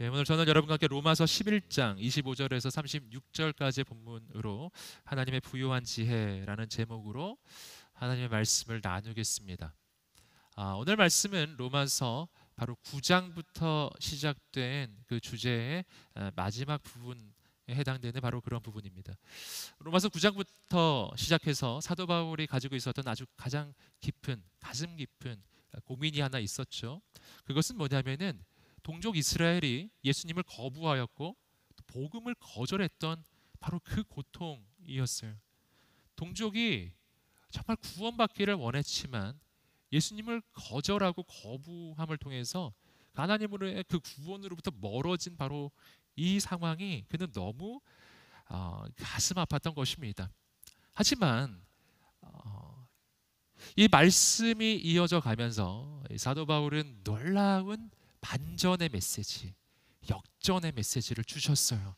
오늘 저는 여러분과 함께 로마서 11장 25절에서 36절까지의 본문으로 하나님의 부요한 지혜라는 제목으로 하나님의 말씀을 나누겠습니다. 오늘 말씀은 로마서 바로 9장부터 시작된 그 주제의 마지막 부분에 해당되는 바로 그런 부분입니다. 로마서 9장부터 시작해서 사도 바울이 가지고 있었던 아주 가장 깊은, 가슴 깊은 고민이 하나 있었죠. 그것은 뭐냐면은 동족 이스라엘이 예수님을 거부하였고 복음을 거절했던 바로 그 고통이었어요. 동족이 정말 구원받기를 원했지만 예수님을 거절하고 거부함을 통해서 하나님으로의 그 구원으로부터 멀어진 바로 이 상황이 그는 너무 가슴 아팠던 것입니다. 하지만 이 말씀이 이어져 가면서 사도 바울은 놀라운 반전의 메시지, 역전의 메시지를 주셨어요.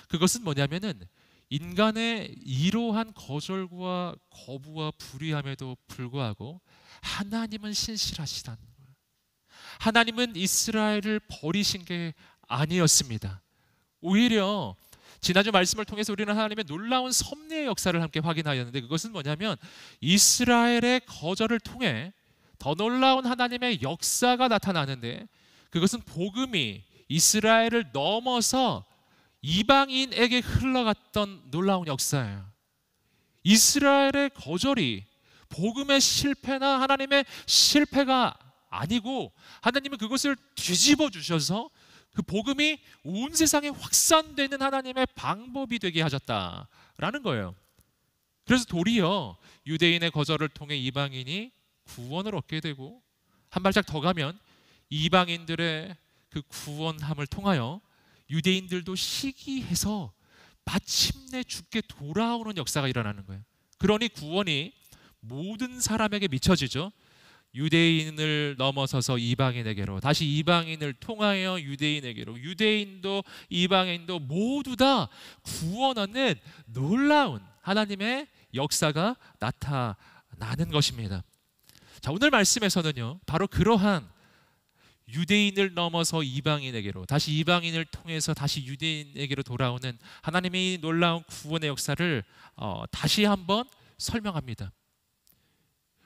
그것은 뭐냐면은 인간의 이러한 거절과 거부와 불의함에도 불구하고 하나님은 신실하시다는 거예요. 하나님은 이스라엘을 버리신 게 아니었습니다. 오히려 지난주 말씀을 통해서 우리는 하나님의 놀라운 섭리의 역사를 함께 확인하였는데, 그것은 뭐냐면 이스라엘의 거절을 통해 더 놀라운 하나님의 역사가 나타나는데, 그것은 복음이 이스라엘을 넘어서 이방인에게 흘러갔던 놀라운 역사예요. 이스라엘의 거절이 복음의 실패나 하나님의 실패가 아니고 하나님은 그것을 뒤집어 주셔서 그 복음이 온 세상에 확산되는 하나님의 방법이 되게 하셨다라는 거예요. 그래서 도리어 유대인의 거절을 통해 이방인이 구원을 얻게 되고, 한 발짝 더 가면 이방인들의 그 구원함을 통하여 유대인들도 시기해서 마침내 주께 돌아오는 역사가 일어나는 거예요. 그러니 구원이 모든 사람에게 미쳐지죠. 유대인을 넘어서서 이방인에게로, 다시 이방인을 통하여 유대인에게로, 유대인도 이방인도 모두 다 구원 얻는 놀라운 하나님의 역사가 나타나는 것입니다. 자, 오늘 말씀에서는요, 바로 그러한 유대인을 넘어서 이방인에게로, 다시 이방인을 통해서 다시 유대인에게로 돌아오는 하나님의 놀라운 구원의 역사를 다시 한번 설명합니다.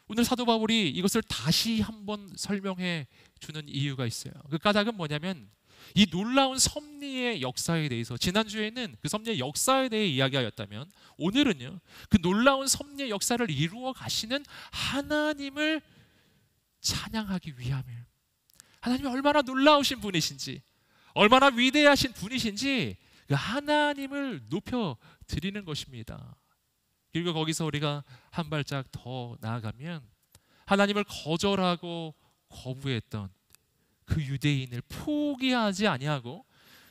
오늘 사도 바울이 이것을 다시 한번 설명해 주는 이유가 있어요. 그 까닭은 뭐냐면 이 놀라운 섭리의 역사에 대해서, 지난주에는 그 섭리의 역사에 대해 이야기하였다면 오늘은요, 그 놀라운 섭리의 역사를 이루어 가시는 하나님을 찬양하기 위함이에요. 하나님이 얼마나 놀라우신 분이신지, 얼마나 위대하신 분이신지 그 하나님을 높여 드리는 것입니다. 그리고 거기서 우리가 한 발짝 더 나아가면 하나님을 거절하고 거부했던 그 유대인을 포기하지 아니하고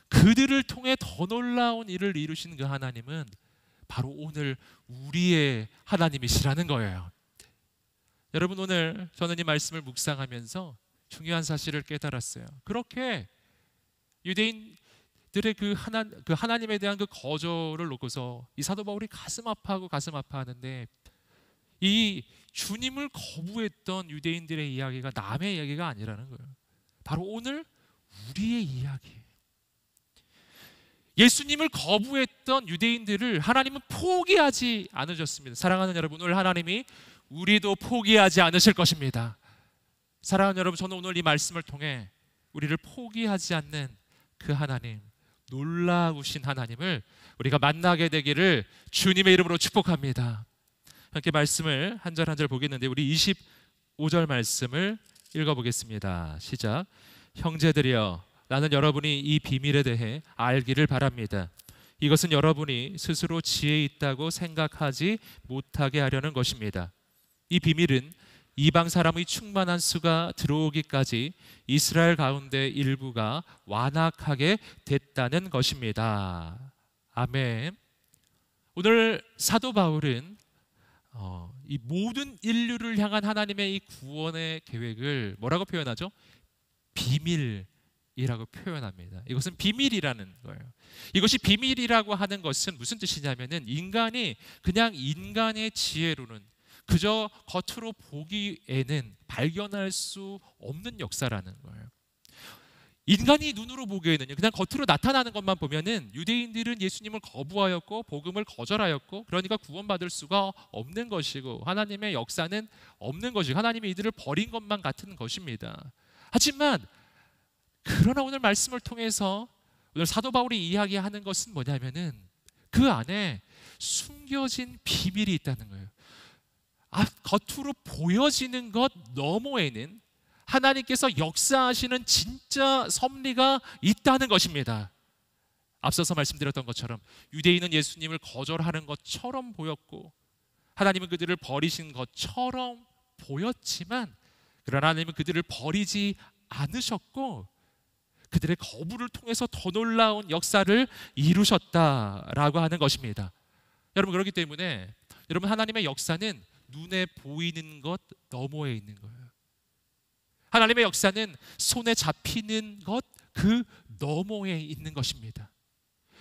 그들을 통해 더 놀라운 일을 이루신 그 하나님은 바로 오늘 우리의 하나님이시라는 거예요. 여러분, 오늘 저는 이 말씀을 묵상하면서 중요한 사실을 깨달았어요. 그렇게 유대인들의 그 하나님에 대한 그 거절을 놓고서 이 사도 바울이 가슴 아파하는데, 이 주님을 거부했던 유대인들의 이야기가 남의 이야기가 아니라는 거예요. 바로 오늘 우리의 이야기예요. 예수님을 거부했던 유대인들을 하나님은 포기하지 않으셨습니다. 사랑하는 여러분, 오늘 하나님이 우리도 포기하지 않으실 것입니다. 사랑하는 여러분, 저는 오늘 이 말씀을 통해 우리를 포기하지 않는 그 하나님, 놀라우신 하나님을 우리가 만나게 되기를 주님의 이름으로 축복합니다. 함께 말씀을 한 절 한 절 보겠는데, 우리 25절 말씀을 읽어보겠습니다. 시작. 형제들이여, 나는 여러분이 이 비밀에 대해 알기를 바랍니다. 이것은 여러분이 스스로 지혜 있다고 생각하지 못하게 하려는 것입니다. 이 비밀은 이방 사람의 충만한 수가 들어오기까지 이스라엘 가운데 일부가 완악하게 됐다는 것입니다. 아멘. 오늘 사도 바울은 이 모든 인류를 향한 하나님의 이 구원의 계획을 뭐라고 표현하죠? 비밀이라고 표현합니다. 이것은 비밀이라는 거예요. 이것이 비밀이라고 하는 것은 무슨 뜻이냐면은 인간이 그냥 인간의 지혜로는, 그저 겉으로 보기에는 발견할 수 없는 역사라는 거예요. 인간이 눈으로 보기에는요, 그냥 겉으로 나타나는 것만 보면은 유대인들은 예수님을 거부하였고 복음을 거절하였고, 그러니까 구원받을 수가 없는 것이고 하나님의 역사는 없는 것이고 하나님이 이들을 버린 것만 같은 것입니다. 하지만 그러나 오늘 말씀을 통해서 오늘 사도 바울이 이야기하는 것은 뭐냐면은 그 안에 숨겨진 비밀이 있다는 거예요. 겉으로 보여지는 것 너머에는 하나님께서 역사하시는 진짜 섭리가 있다는 것입니다. 앞서서 말씀드렸던 것처럼 유대인은 예수님을 거절하는 것처럼 보였고 하나님은 그들을 버리신 것처럼 보였지만, 그러나 하나님은 그들을 버리지 않으셨고 그들의 거부를 통해서 더 놀라운 역사를 이루셨다라고 하는 것입니다. 여러분, 그렇기 때문에 여러분, 하나님의 역사는 눈에 보이는 것 너머에 있는 거예요. 하나님의 역사는 손에 잡히는 것 그 너머에 있는 것입니다.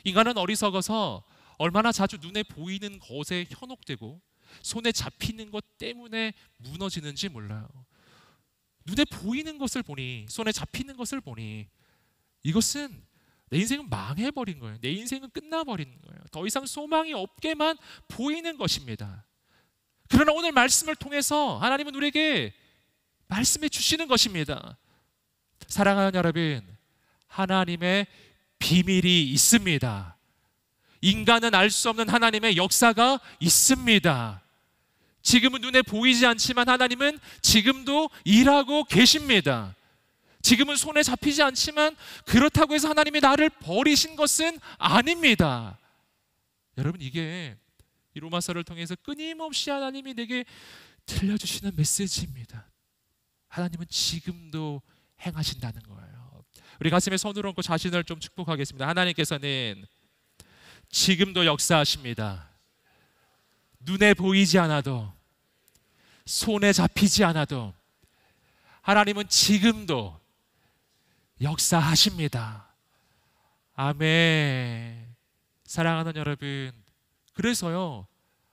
인간은 어리석어서 얼마나 자주 눈에 보이는 것에 현혹되고 손에 잡히는 것 때문에 무너지는지 몰라요. 눈에 보이는 것을 보니, 손에 잡히는 것을 보니 이것은 내 인생은 망해버린 거예요. 내 인생은 끝나버리는 거예요. 더 이상 소망이 없게만 보이는 것입니다. 그러나 오늘 말씀을 통해서 하나님은 우리에게 말씀해 주시는 것입니다. 사랑하는 여러분, 하나님의 비밀이 있습니다. 인간은 알 수 없는 하나님의 역사가 있습니다. 지금은 눈에 보이지 않지만 하나님은 지금도 일하고 계십니다. 지금은 손에 잡히지 않지만 그렇다고 해서 하나님이 나를 버리신 것은 아닙니다. 여러분, 이게 이 로마서를 통해서 끊임없이 하나님이 내게 들려주시는 메시지입니다. 하나님은 지금도 행하신다는 거예요. 우리 가슴에 손을 얹고 자신을 좀 축복하겠습니다. 하나님께서는 지금도 역사하십니다. 눈에 보이지 않아도, 손에 잡히지 않아도 하나님은 지금도 역사하십니다. 아멘. 사랑하는 여러분, 그래서요,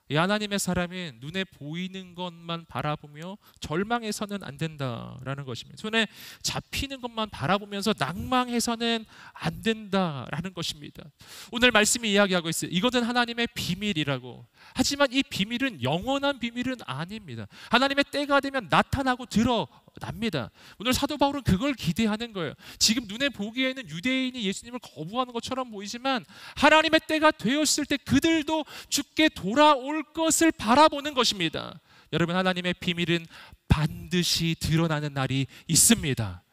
이 하나님의 사람은 눈에 보이는 것만 바라보며 절망해서는 안 된다라는 것입니다. 손에 잡히는 것만 바라보면서 낭망해서는 안 된다라는 것입니다. 오늘 말씀이 이야기하고 있어요. 이것은 하나님의 비밀이라고. 하지만 이 비밀은 영원한 비밀은 아닙니다. 하나님의 때가 되면 나타나고 드러납니다. 오늘 사도 바울은 그걸 기대하는 거예요. 지금 눈에 보기에는 유대인이 예수님을 거부하는 것처럼 보이지만 하나님의 때가 되었을 때 그들도 주께 돌아올 것을 바라보는 것입니다. 여러분, 하나님의 비밀은 반드시 드러나는 날이 있습니다.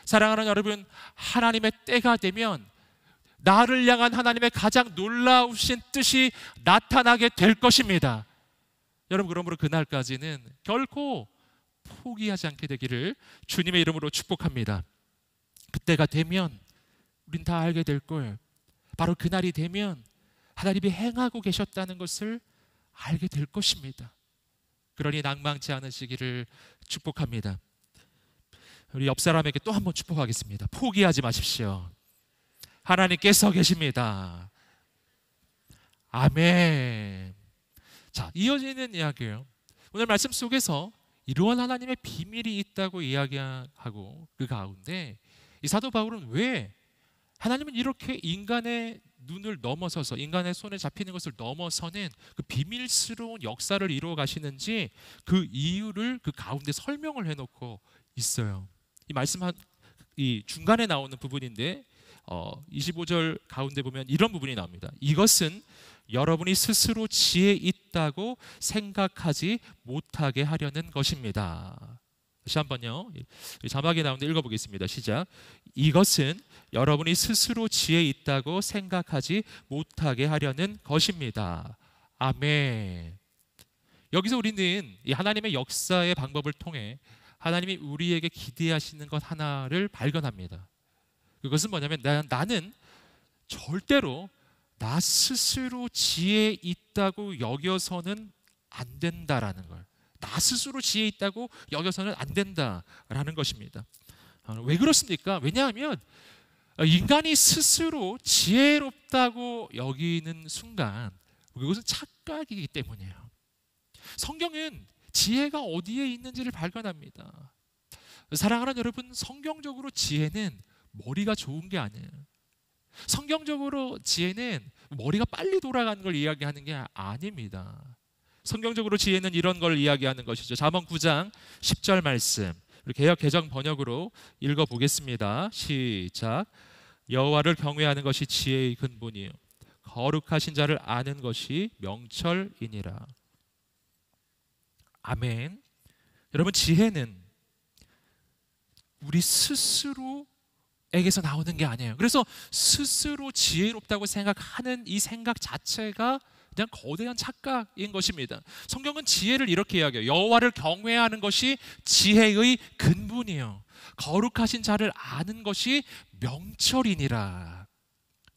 사랑하는 여러분, 하나님의 때가 되면 나를 향한 하나님의 가장 놀라우신 뜻이 나타나게 될 것입니다. 여러분, 그러므로 그날까지는 결코 포기하지 않게 되기를 주님의 이름으로 축복합니다. 그때가 되면 우린 다 알게 될 거예요. 바로 그날이 되면 하나님이 행하고 계셨다는 것을 알게 될 것입니다. 그러니 낭망치 않으시기를 축복합니다. 우리 옆 사람에게 또 한 번 축복하겠습니다. 포기하지 마십시오. 하나님께서 계십니다. 아멘. 자, 이어지는 이야기예요. 오늘 말씀 속에서 이러한 하나님의 비밀이 있다고 이야기하고 그 가운데 이 사도 바울은 왜 하나님은 이렇게 인간의 눈을 넘어서서 인간의 손에 잡히는 것을 넘어서는 그 비밀스러운 역사를 이루어 가시는지 그 이유를 그 가운데 설명을 해놓고 있어요. 이 말씀 이 중간에 나오는 부분인데 25절 가운데 보면 이런 부분이 나옵니다. 이것은 여러분이 스스로 지혜 있다고 생각하지 못하게 하려는 것입니다. 다시 한번요. 자막에 나오는데 읽어보겠습니다. 시작. 이것은 여러분이 스스로 지혜 있다고 생각하지 못하게 하려는 것입니다. 아멘. 여기서 우리는 이 하나님의 역사의 방법을 통해 하나님이 우리에게 기대하시는 것 하나를 발견합니다. 그것은 뭐냐면 나는 절대로 나 스스로 지혜 있다고 여겨서는 안 된다라는 걸. 나 스스로 지혜 있다고 여겨서는 안 된다라는 것입니다. 왜 그렇습니까? 왜냐하면 인간이 스스로 지혜롭다고 여기는 순간 그것은 착각이기 때문이에요. 성경은 지혜가 어디에 있는지를 발견합니다. 사랑하는 여러분, 성경적으로 지혜는 머리가 좋은 게 아니에요. 성경적으로 지혜는 머리가 빨리 돌아가는 걸 이야기하는 게 아닙니다. 성경적으로 지혜는 이런 걸 이야기하는 것이죠. 잠언 9장 10절 말씀, 우리 개역 개정 번역으로 읽어보겠습니다. 시작. 여호와를 경외하는 것이 지혜의 근본이요 거룩하신 자를 아는 것이 명철이니라. 아멘. 여러분, 지혜는 우리 스스로에게서 나오는 게 아니에요. 그래서 스스로 지혜롭다고 생각하는 이 생각 자체가 그냥 거대한 착각인 것입니다. 성경은 지혜를 이렇게 이야기해요. 여호와를 경외하는 것이 지혜의 근본이요 거룩하신 자를 아는 것이 명철이니라.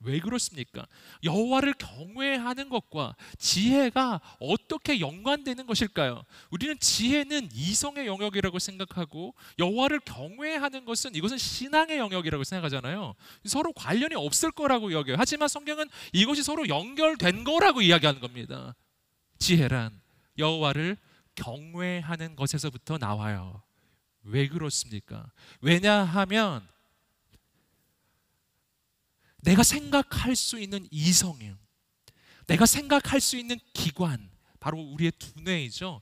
왜 그렇습니까? 여호와를 경외하는 것과 지혜가 어떻게 연관되는 것일까요? 우리는 지혜는 이성의 영역이라고 생각하고 여호와를 경외하는 것은 이것은 신앙의 영역이라고 생각하잖아요. 서로 관련이 없을 거라고 여겨요. 하지만 성경은 이것이 서로 연결된 거라고 이야기하는 겁니다. 지혜란 여호와를 경외하는 것에서부터 나와요. 왜 그렇습니까? 왜냐하면 내가 생각할 수 있는 이성이요, 내가 생각할 수 있는 기관, 바로 우리의 두뇌이죠.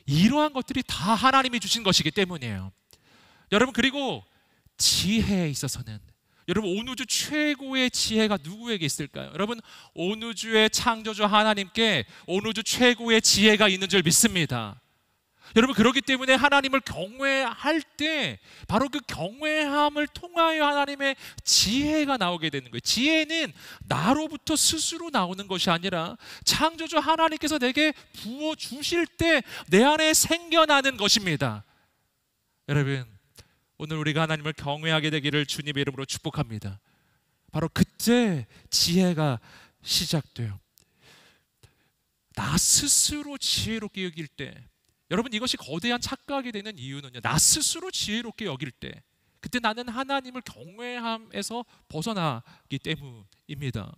이러한 것들이 다 하나님이 주신 것이기 때문이에요. 여러분, 그리고 지혜에 있어서는 여러분, 온 우주 최고의 지혜가 누구에게 있을까요? 여러분, 온 우주의 창조주 하나님께 온 우주 최고의 지혜가 있는 줄 믿습니다. 여러분, 그렇기 때문에 하나님을 경외할 때 바로 그 경외함을 통하여 하나님의 지혜가 나오게 되는 거예요. 지혜는 나로부터 스스로 나오는 것이 아니라 창조주 하나님께서 내게 부어주실 때 내 안에 생겨나는 것입니다. 여러분, 오늘 우리가 하나님을 경외하게 되기를 주님의 이름으로 축복합니다. 바로 그때 지혜가 시작돼요. 나 스스로 지혜롭게 여길 때, 여러분, 이것이 거대한 착각이 되는 이유는요, 나 스스로 지혜롭게 여길 때 그때 나는 하나님을 경외함에서 벗어나기 때문입니다.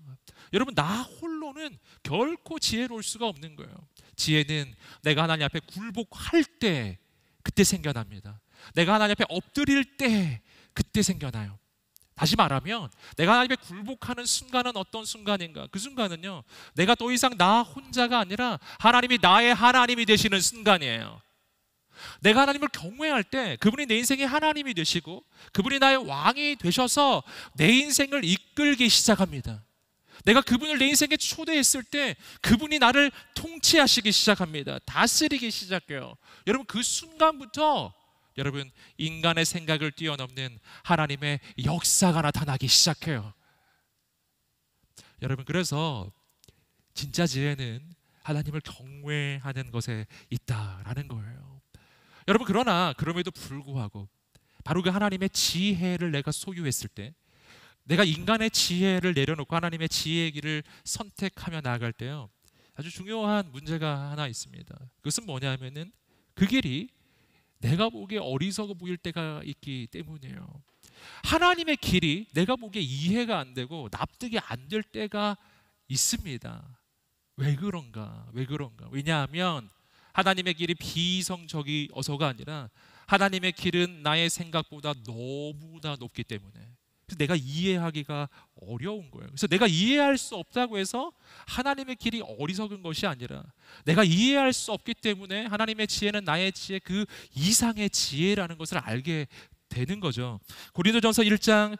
여러분, 나 홀로는 결코 지혜로울 수가 없는 거예요. 지혜는 내가 하나님 앞에 굴복할 때 그때 생겨납니다. 내가 하나님 앞에 엎드릴 때 그때 생겨나요. 다시 말하면 내가 하나님 앞에 굴복하는 순간은 어떤 순간인가? 그 순간은요, 내가 더 이상 나 혼자가 아니라 하나님이 나의 하나님이 되시는 순간이에요. 내가 하나님을 경외할 때 그분이 내 인생의 하나님이 되시고 그분이 나의 왕이 되셔서 내 인생을 이끌기 시작합니다. 내가 그분을 내 인생에 초대했을 때 그분이 나를 통치하시기 시작합니다. 다스리기 시작해요. 여러분, 그 순간부터 여러분, 인간의 생각을 뛰어넘는 하나님의 역사가 나타나기 시작해요. 여러분, 그래서 진짜 지혜는 하나님을 경외하는 것에 있다라는 거예요. 여러분, 그러나 그럼에도 불구하고 바로 그 하나님의 지혜를 내가 소유했을 때, 내가 인간의 지혜를 내려놓고 하나님의 지혜의 길을 선택하며 나아갈 때요, 아주 중요한 문제가 하나 있습니다. 그것은 뭐냐면은 그 길이 내가 보기에 어리석어 보일 때가 있기 때문이에요. 하나님의 길이 내가 보기에 이해가 안 되고 납득이 안 될 때가 있습니다. 왜 그런가? 왜냐하면 하나님의 길이 비이성적이어서가 아니라 하나님의 길은 나의 생각보다 너무나 높기 때문에, 그래서 내가 이해하기가 어려운 거예요. 그래서 내가 이해할 수 없다고 해서 하나님의 길이 어리석은 것이 아니라 내가 이해할 수 없기 때문에 하나님의 지혜는 나의 지혜 그 이상의 지혜라는 것을 알게 되는 거죠. 고린도전서 1장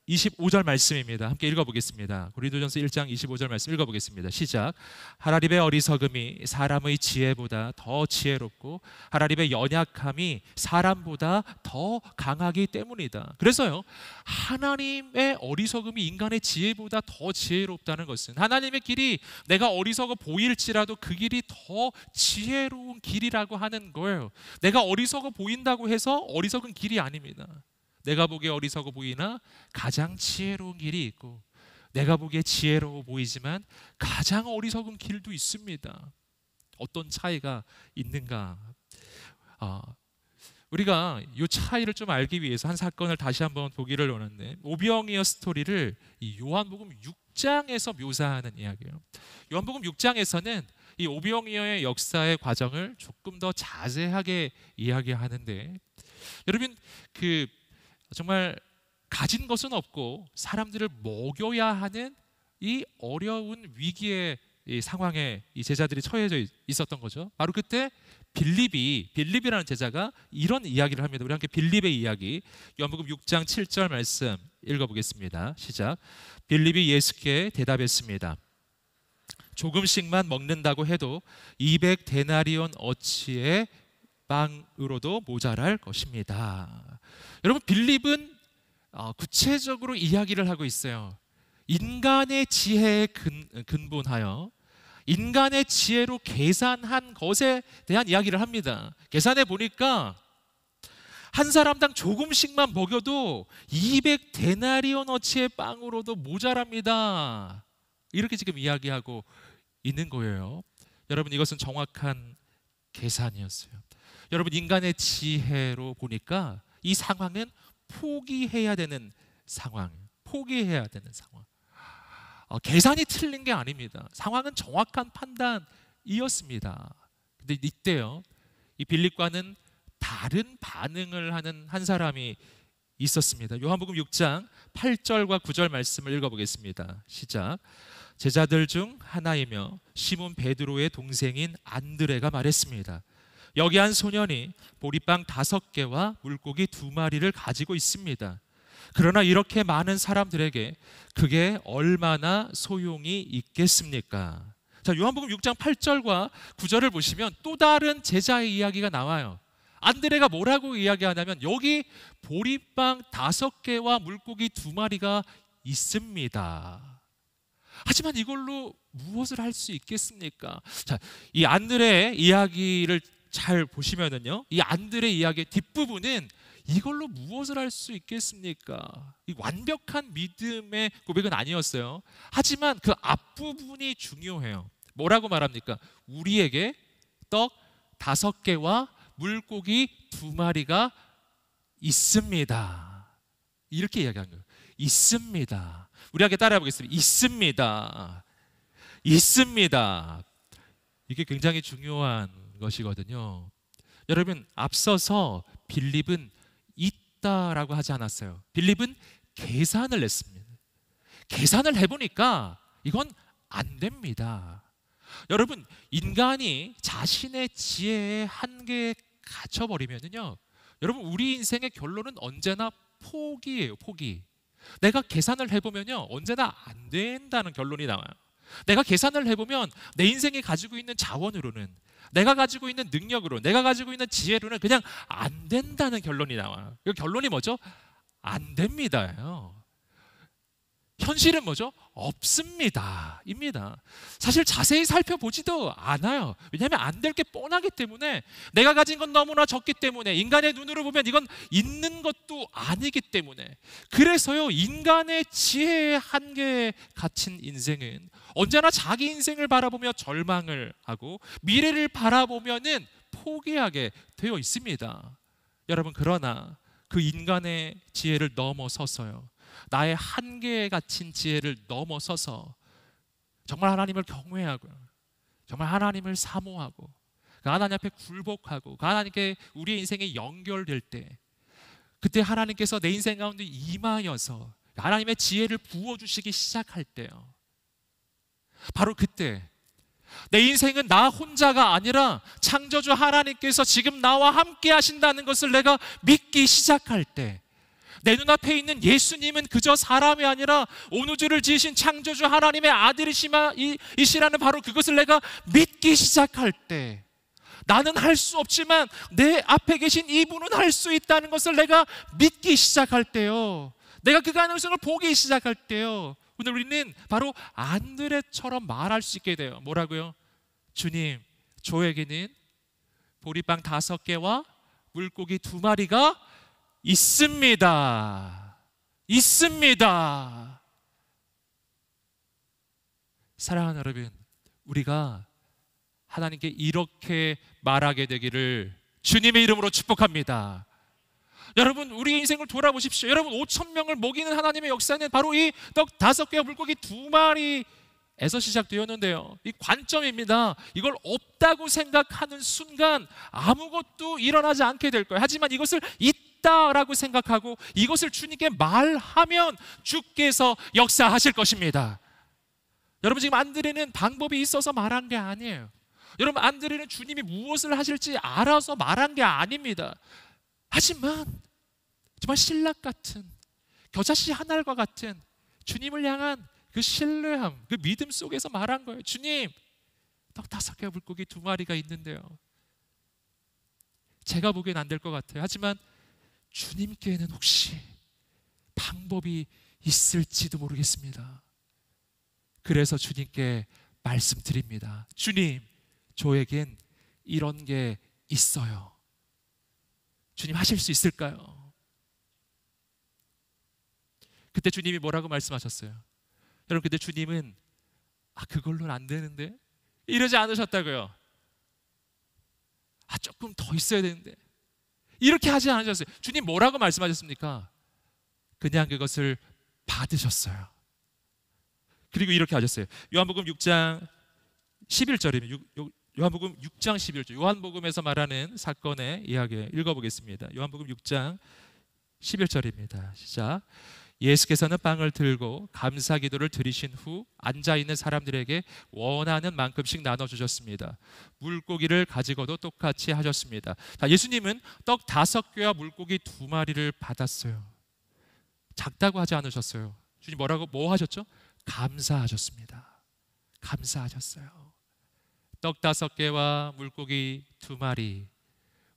25절 말씀입니다. 함께 읽어보겠습니다. 고린도전서 1장 25절 말씀 읽어보겠습니다. 시작. 하나님의 어리석음이 사람의 지혜보다 더 지혜롭고 하나님의 연약함이 사람보다 더 강하기 때문이다. 그래서요, 하나님의 어리석음이 인간의 지혜보다 더 지혜롭다는 것은 하나님의 길이 내가 어리석어 보일지라도 그 길이 더 지혜로운 길이라고 하는 거예요. 내가 어리석어 보인다고 해서 어리석은 길이 아닙니다. 내가 보기에 어리석어 보이나 가장 지혜로운 길이 있고, 내가 보기에 지혜로워 보이지만 가장 어리석은 길도 있습니다. 어떤 차이가 있는가? 우리가 이 차이를 좀 알기 위해서 한 사건을 다시 한번 보기를 원하는데, 오병이어 스토리를 이 요한복음 6장에서 묘사하는 이야기예요. 요한복음 6장에서는 이 오병이어의 역사의 과정을 조금 더 자세하게 이야기하는데, 여러분, 그 정말 가진 것은 없고 사람들을 먹여야 하는 이 어려운 위기의 이 상황에 이 제자들이 처해져 있었던 거죠. 바로 그때 빌립이라는 제자가 이런 이야기를 합니다. 우리 함께 빌립의 이야기, 요한복음 6장 7절 말씀 읽어보겠습니다. 시작. 빌립이 예수께 대답했습니다. 조금씩만 먹는다고 해도 200데나리온 어치의 빵으로도 모자랄 것입니다. 여러분, 빌립은 구체적으로 이야기를 하고 있어요. 인간의 지혜에 근본하여 인간의 지혜로 계산한 것에 대한 이야기를 합니다. 계산해 보니까 한 사람당 조금씩만 먹여도 200데나리온어치의 빵으로도 모자랍니다. 이렇게 지금 이야기하고 있는 거예요. 여러분, 이것은 정확한 계산이었어요. 여러분, 인간의 지혜로 보니까 이 상황은 포기해야 되는 상황, 포기해야 되는 상황. 계산이 틀린 게 아닙니다. 상황은 정확한 판단이었습니다. 근데 이때요, 이 빌립과는 다른 반응을 하는 한 사람이 있었습니다. 요한복음 6장 8절과 9절 말씀을 읽어보겠습니다. 시작. 제자들 중 하나이며 시몬 베드로의 동생인 안드레가 말했습니다. 여기 한 소년이 보리빵 5개와 물고기 2마리를 가지고 있습니다. 그러나 이렇게 많은 사람들에게 그게 얼마나 소용이 있겠습니까? 자, 요한복음 6장 8절과 9절을 보시면 또 다른 제자의 이야기가 나와요. 안드레가 뭐라고 이야기하냐면 여기 보리빵 5개와 물고기 2마리가 있습니다. 하지만 이걸로 무엇을 할 수 있겠습니까? 자, 이 안드레의 이야기를 잘 보시면은요, 이 안드레의 이야기의 뒷부분은 이걸로 무엇을 할 수 있겠습니까? 이 완벽한 믿음의 고백은 아니었어요. 하지만 그 앞부분이 중요해요. 뭐라고 말합니까? 우리에게 떡 5개와 물고기 2마리가 있습니다. 이렇게 이야기한 거예요. 있습니다. 우리 함께 따라해 보겠습니다. 있습니다. 있습니다. 이게 굉장히 중요한 것이거든요. 여러분, 앞서서 빌립은 있다라고 하지 않았어요. 빌립은 계산을 했습니다. 계산을 해보니까 이건 안 됩니다. 여러분, 인간이 자신의 지혜의 한계에 갇혀버리면요, 여러분, 우리 인생의 결론은 언제나 포기예요. 포기. 내가 계산을 해보면요, 언제나 안 된다는 결론이 나와요. 내가 계산을 해보면 내 인생이 가지고 있는 자원으로는, 내가 가지고 있는 능력으로, 내가 가지고 있는 지혜로는 그냥 안 된다는 결론이 나와요. 그 결론이 뭐죠? 안 됩니다예요. 현실은 뭐죠? 없습니다. 입니다. 사실 자세히 살펴보지도 않아요. 왜냐하면 안 될 게 뻔하기 때문에, 내가 가진 건 너무나 적기 때문에, 인간의 눈으로 보면 이건 있는 것도 아니기 때문에. 그래서요, 인간의 지혜의 한계에 갇힌 인생은 언제나 자기 인생을 바라보며 절망을 하고 미래를 바라보면은 포기하게 되어 있습니다. 여러분, 그러나 그 인간의 지혜를 넘어서서요, 나의 한계에 갇힌 지혜를 넘어서서 정말 하나님을 경외하고, 정말 하나님을 사모하고, 그 하나님 앞에 굴복하고, 그 하나님께 우리의 인생에 연결될 때, 그때 하나님께서 내 인생 가운데 임하여서 하나님의 지혜를 부어주시기 시작할 때요, 바로 그때 내 인생은 나 혼자가 아니라 창조주 하나님께서 지금 나와 함께 하신다는 것을 내가 믿기 시작할 때, 내 눈앞에 있는 예수님은 그저 사람이 아니라 온 우주를 지으신 창조주 하나님의 아들이시라는 바로 그것을 내가 믿기 시작할 때, 나는 할 수 없지만 내 앞에 계신 이분은 할 수 있다는 것을 내가 믿기 시작할 때요, 내가 그 가능성을 보기 시작할 때요, 오늘 우리는 바로 안드레처럼 말할 수 있게 돼요. 뭐라고요? 주님, 저에게는 보리빵 5개와 물고기 2마리가 있습니다. 있습니다. 사랑하는 여러분, 우리가 하나님께 이렇게 말하게 되기를 주님의 이름으로 축복합니다. 여러분, 우리의 인생을 돌아보십시오. 여러분, 5,000명을 먹이는 하나님의 역사는 바로 이 떡 5개와 물고기 2마리에서 시작되었는데요, 이 관점입니다. 이걸 없다고 생각하는 순간 아무것도 일어나지 않게 될 거예요. 하지만 이것을 있다 있다라고 생각하고 이것을 주님께 말하면 주께서 역사하실 것입니다. 여러분, 지금 안드레는 방법이 있어서 말한 게 아니에요. 여러분, 안드레는 주님이 무엇을 하실지 알아서 말한 게 아닙니다. 하지만 정말 신랑 같은, 겨자씨 한 알과 같은 주님을 향한 그 신뢰함, 그 믿음 속에서 말한 거예요. 주님, 떡 5개 물고기 2마리가 있는데요, 제가 보기엔 안 될 것 같아요. 하지만 주님께는 혹시 방법이 있을지도 모르겠습니다. 그래서 주님께 말씀드립니다. 주님, 저에겐 이런 게 있어요. 주님, 하실 수 있을까요? 그때 주님이 뭐라고 말씀하셨어요? 여러분, 그때 주님은 그걸로는 안 되는데 이러지 않으셨다고요. 조금 더 있어야 되는데 이렇게 하지 않으셨어요. 주님 뭐라고 말씀하셨습니까? 그냥 그것을 받으셨어요. 그리고 이렇게 하셨어요. 요한복음 6장 11절입니다. 요한복음 6장 11절, 요한복음에서 말하는 사건의 이야기 읽어보겠습니다. 요한복음 6장 11절입니다. 시작. 예수께서는 빵을 들고 감사 기도를 드리신 후 앉아있는 사람들에게 원하는 만큼씩 나눠주셨습니다. 물고기를 가지고도 똑같이 하셨습니다. 자, 예수님은 떡 5개와 물고기 2마리를 받았어요. 작다고 하지 않으셨어요. 주님 뭐 하셨죠? 감사하셨습니다. 감사하셨어요. 떡 5개와 물고기 2마리.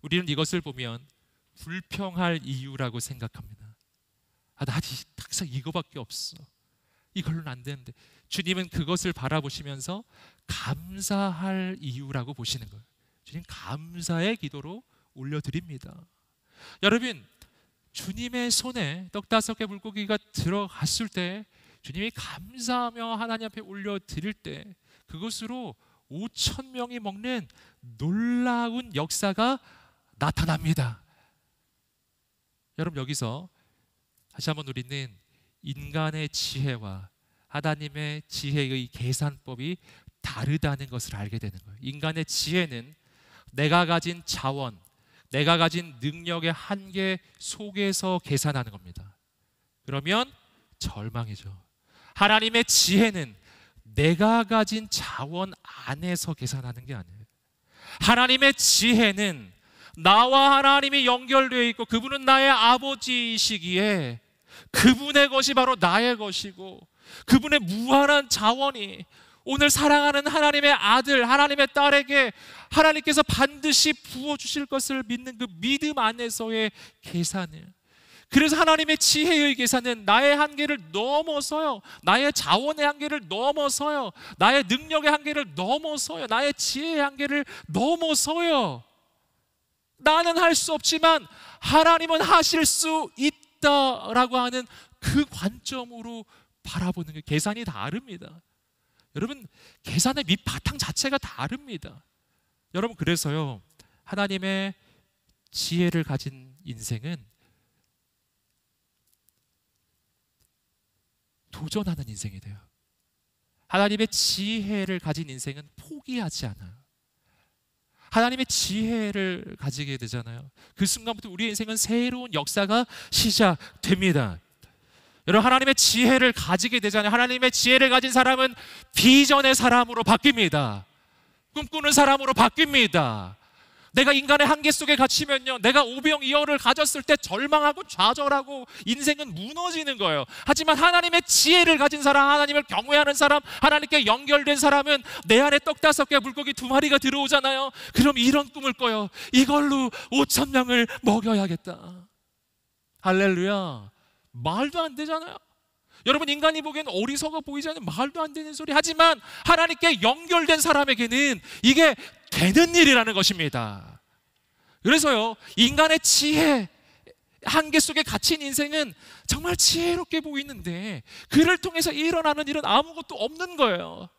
우리는 이것을 보면 불평할 이유라고 생각합니다. 나 항상 이거밖에 없어, 이걸로는 안 되는데. 주님은 그것을 바라보시면서 감사할 이유라고 보시는 거예요. 주님, 감사의 기도로 올려드립니다. 여러분, 주님의 손에 떡 5개 물고기가 들어갔을 때, 주님이 감사하며 하나님 앞에 올려드릴 때, 그것으로 5,000명이 먹는 놀라운 역사가 나타납니다. 여러분, 여기서 다시 한번 우리는 인간의 지혜와 하나님의 지혜의 계산법이 다르다는 것을 알게 되는 거예요. 인간의 지혜는 내가 가진 자원, 내가 가진 능력의 한계 속에서 계산하는 겁니다. 그러면 절망이죠. 하나님의 지혜는 내가 가진 자원 안에서 계산하는 게 아니에요. 하나님의 지혜는 나와 하나님이 연결되어 있고 그분은 나의 아버지이시기에 그분의 것이 바로 나의 것이고, 그분의 무한한 자원이 오늘 사랑하는 하나님의 아들, 하나님의 딸에게 하나님께서 반드시 부어주실 것을 믿는 그 믿음 안에서의 계산을. 그래서 하나님의 지혜의 계산은 나의 한계를 넘어서요, 나의 자원의 한계를 넘어서요, 나의 능력의 한계를 넘어서요, 나의 지혜의 한계를 넘어서요. 나는 할 수 없지만 하나님은 하실 수 있다라고 하는 그 관점으로 바라보는 게, 계산이 다릅니다. 여러분, 계산의 밑바탕 자체가 다릅니다. 여러분, 그래서요, 하나님의 지혜를 가진 인생은 도전하는 인생이 돼요. 하나님의 지혜를 가진 인생은 포기하지 않아요. 하나님의 지혜를 가지게 되잖아요. 그 순간부터 우리의 인생은 새로운 역사가 시작됩니다. 여러분, 하나님의 지혜를 가지게 되잖아요. 하나님의 지혜를 가진 사람은 비전의 사람으로 바뀝니다. 꿈꾸는 사람으로 바뀝니다. 내가 인간의 한계 속에 갇히면요, 내가 오병이어를 가졌을 때 절망하고 좌절하고 인생은 무너지는 거예요. 하지만 하나님의 지혜를 가진 사람, 하나님을 경외하는 사람, 하나님께 연결된 사람은 내 안에 떡 5개 물고기 2마리가 들어오잖아요. 그럼 이런 꿈을 꿔요. 이걸로 5,000명을 먹여야겠다. 할렐루야. 말도 안 되잖아요. 여러분, 인간이 보기엔 어리석어 보이잖아요. 말도 안 되는 소리. 하지만 하나님께 연결된 사람에게는 이게 되는 일이라는 것입니다. 그래서요, 인간의 지혜 한계 속에 갇힌 인생은 정말 지혜롭게 보이는데 그를 통해서 일어나는 일은 아무것도 없는 거예요.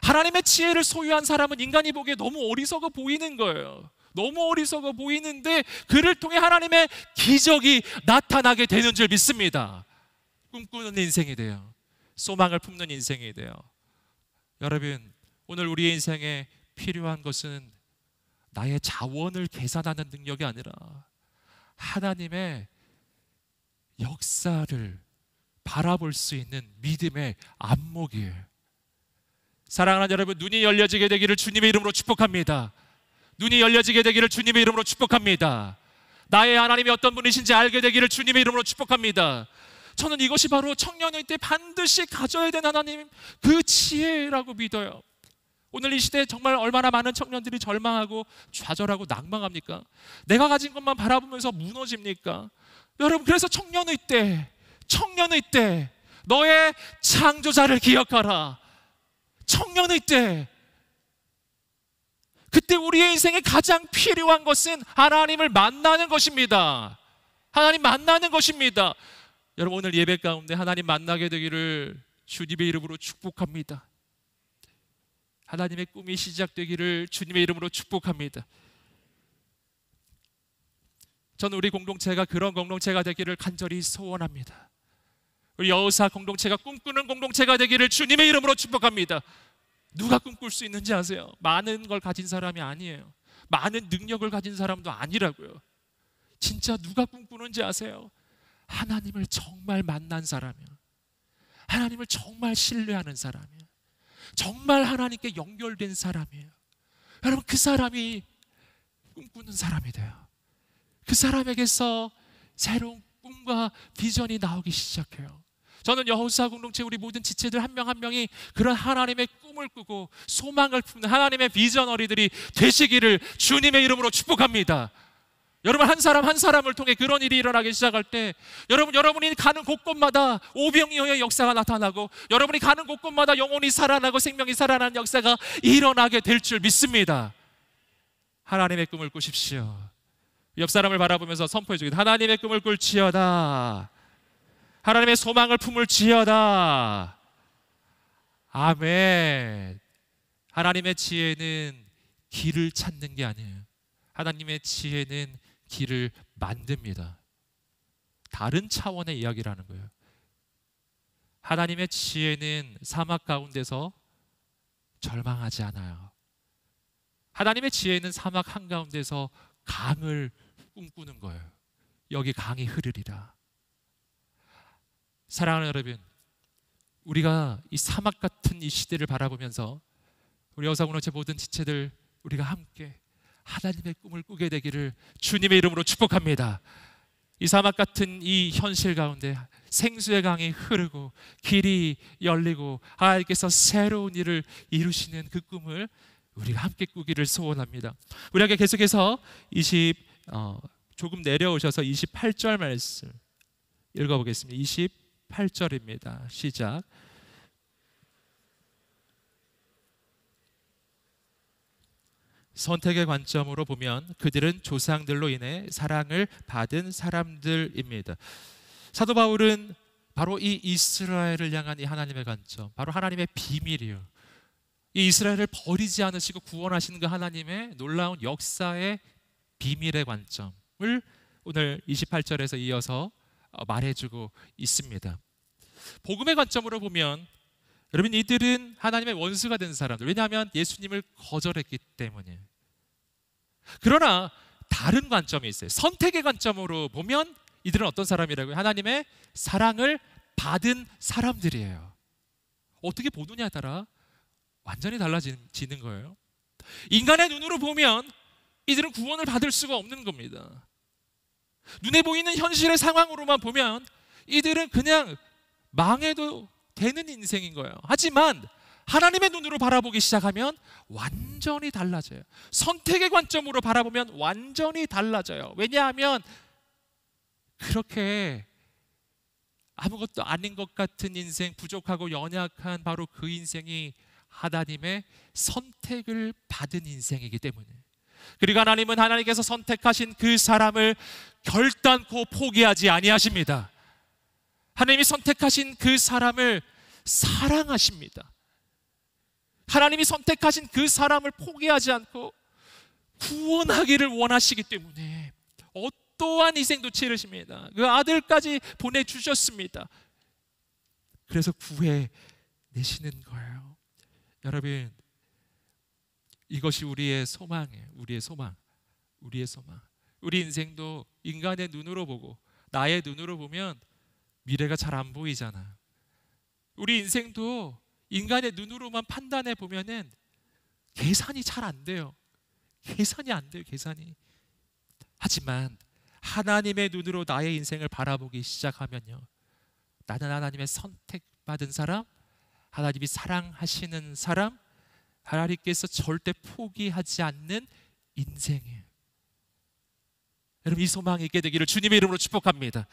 하나님의 지혜를 소유한 사람은 인간이 보기에 너무 어리석어 보이는 거예요. 너무 어리석어 보이는데 그를 통해 하나님의 기적이 나타나게 되는 줄 믿습니다. 꿈꾸는 인생이 돼요. 소망을 품는 인생이 돼요. 여러분, 오늘 우리의 인생에 필요한 것은 나의 자원을 계산하는 능력이 아니라 하나님의 역사를 바라볼 수 있는 믿음의 안목이에요. 사랑하는 여러분, 눈이 열려지게 되기를 주님의 이름으로 축복합니다. 눈이 열려지게 되기를 주님의 이름으로 축복합니다. 나의 하나님이 어떤 분이신지 알게 되기를 주님의 이름으로 축복합니다. 저는 이것이 바로 청년의 때 반드시 가져야 되는 하나님 그 지혜라고 믿어요. 오늘 이 시대에 정말 얼마나 많은 청년들이 절망하고 좌절하고 낭망합니까? 내가 가진 것만 바라보면서 무너집니까? 여러분, 그래서 청년의 때 너의 창조자를 기억하라. 청년의 때, 그때 우리의 인생에 가장 필요한 것은 하나님을 만나는 것입니다. 하나님 만나는 것입니다. 여러분, 오늘 예배 가운데 하나님 만나게 되기를 주님의 이름으로 축복합니다. 하나님의 꿈이 시작되기를 주님의 이름으로 축복합니다. 저는 우리 공동체가 그런 공동체가 되기를 간절히 소원합니다. 우리 여우사 공동체가 꿈꾸는 공동체가 되기를 주님의 이름으로 축복합니다. 누가 꿈꿀 수 있는지 아세요? 많은 걸 가진 사람이 아니에요. 많은 능력을 가진 사람도 아니라고요. 진짜 누가 꿈꾸는지 아세요? 하나님을 정말 만난 사람이요, 하나님을 정말 신뢰하는 사람이요, 정말 하나님께 연결된 사람이에요. 여러분, 그 사람이 꿈꾸는 사람이 돼요. 그 사람에게서 새로운 꿈과 비전이 나오기 시작해요. 저는 여호수아 공동체 우리 모든 지체들 한 명 한 명이 그런 하나님의 꿈을 꾸고 소망을 품는 하나님의 비전어리들이 되시기를 주님의 이름으로 축복합니다. 여러분, 한 사람 한 사람을 통해 그런 일이 일어나기 시작할 때, 여러분이 가는 곳곳마다 오병이어의 역사가 나타나고, 여러분이 가는 곳곳마다 영혼이 살아나고 생명이 살아나는 역사가 일어나게 될 줄 믿습니다. 하나님의 꿈을 꾸십시오. 옆 사람을 바라보면서 선포해 주겠다. 하나님의 꿈을 꿀지어다. 하나님의 소망을 품을지어다. 아멘. 하나님의 지혜는 길을 찾는 게 아니에요. 하나님의 지혜는 길을 만듭니다. 다른 차원의 이야기라는 거예요. 하나님의 지혜는 사막 가운데서 절망하지 않아요. 하나님의 지혜는 사막 한가운데서 강을 꿈꾸는 거예요. 여기 강이 흐르리라. 사랑하는 여러분, 우리가 이 사막 같은 이 시대를 바라보면서 우리 여사공동체 모든 지체들 우리가 함께 하나님의 꿈을 꾸게 되기를 주님의 이름으로 축복합니다. 이 사막 같은 이 현실 가운데 생수의 강이 흐르고 길이 열리고 하나님께서 새로운 일을 이루시는 그 꿈을 우리가 함께 꾸기를 소원합니다. 우리에게 계속해서 조금 내려오셔서 28절 말씀 읽어보겠습니다. 28절입니다. 시작. 선택의 관점으로 보면 그들은 조상들로 인해 사랑을 받은 사람들입니다. 사도 바울은 바로 이 이스라엘을 향한 이 하나님의 관점, 바로 하나님의 비밀이요, 이 이스라엘을 버리지 않으시고 구원하시는 그 하나님의 놀라운 역사의 비밀의 관점을 오늘 28절에서 이어서 말해주고 있습니다. 복음의 관점으로 보면 여러분, 이들은 하나님의 원수가 된 사람들, 왜냐하면 예수님을 거절했기 때문이에요. 그러나 다른 관점이 있어요. 선택의 관점으로 보면 이들은 어떤 사람이라고요? 하나님의 사랑을 받은 사람들이에요. 어떻게 보느냐에 따라 완전히 달라지는 거예요. 인간의 눈으로 보면 이들은 구원을 받을 수가 없는 겁니다. 눈에 보이는 현실의 상황으로만 보면 이들은 그냥 망해도 되는 인생인 거예요. 하지만 하나님의 눈으로 바라보기 시작하면 완전히 달라져요. 선택의 관점으로 바라보면 완전히 달라져요. 왜냐하면 그렇게 아무것도 아닌 것 같은 인생, 부족하고 연약한 바로 그 인생이 하나님의 선택을 받은 인생이기 때문에, 그리고 하나님은 하나님께서 선택하신 그 사람을 결단코 포기하지 아니하십니다. 하나님이 선택하신 그 사람을 사랑하십니다. 하나님이 선택하신 그 사람을 포기하지 않고 구원하기를 원하시기 때문에 어떠한 희생도 치르십니다. 그 아들까지 보내주셨습니다. 그래서 구해내시는 거예요. 여러분, 이것이 우리의 소망이에요. 우리의 소망. 우리 인생도 인간의 눈으로 보고 나의 눈으로 보면 미래가 잘 안 보이잖아. 우리 인생도 인간의 눈으로만 판단해 보면은 계산이 잘 안 돼요. 계산이 안 돼요, 계산이. 하지만 하나님의 눈으로 나의 인생을 바라보기 시작하면요, 나는 하나님의 선택받은 사람, 하나님이 사랑하시는 사람, 하나님께서 절대 포기하지 않는 인생이에요. 여러분, 이 소망이 있게 되기를 주님의 이름으로 축복합니다.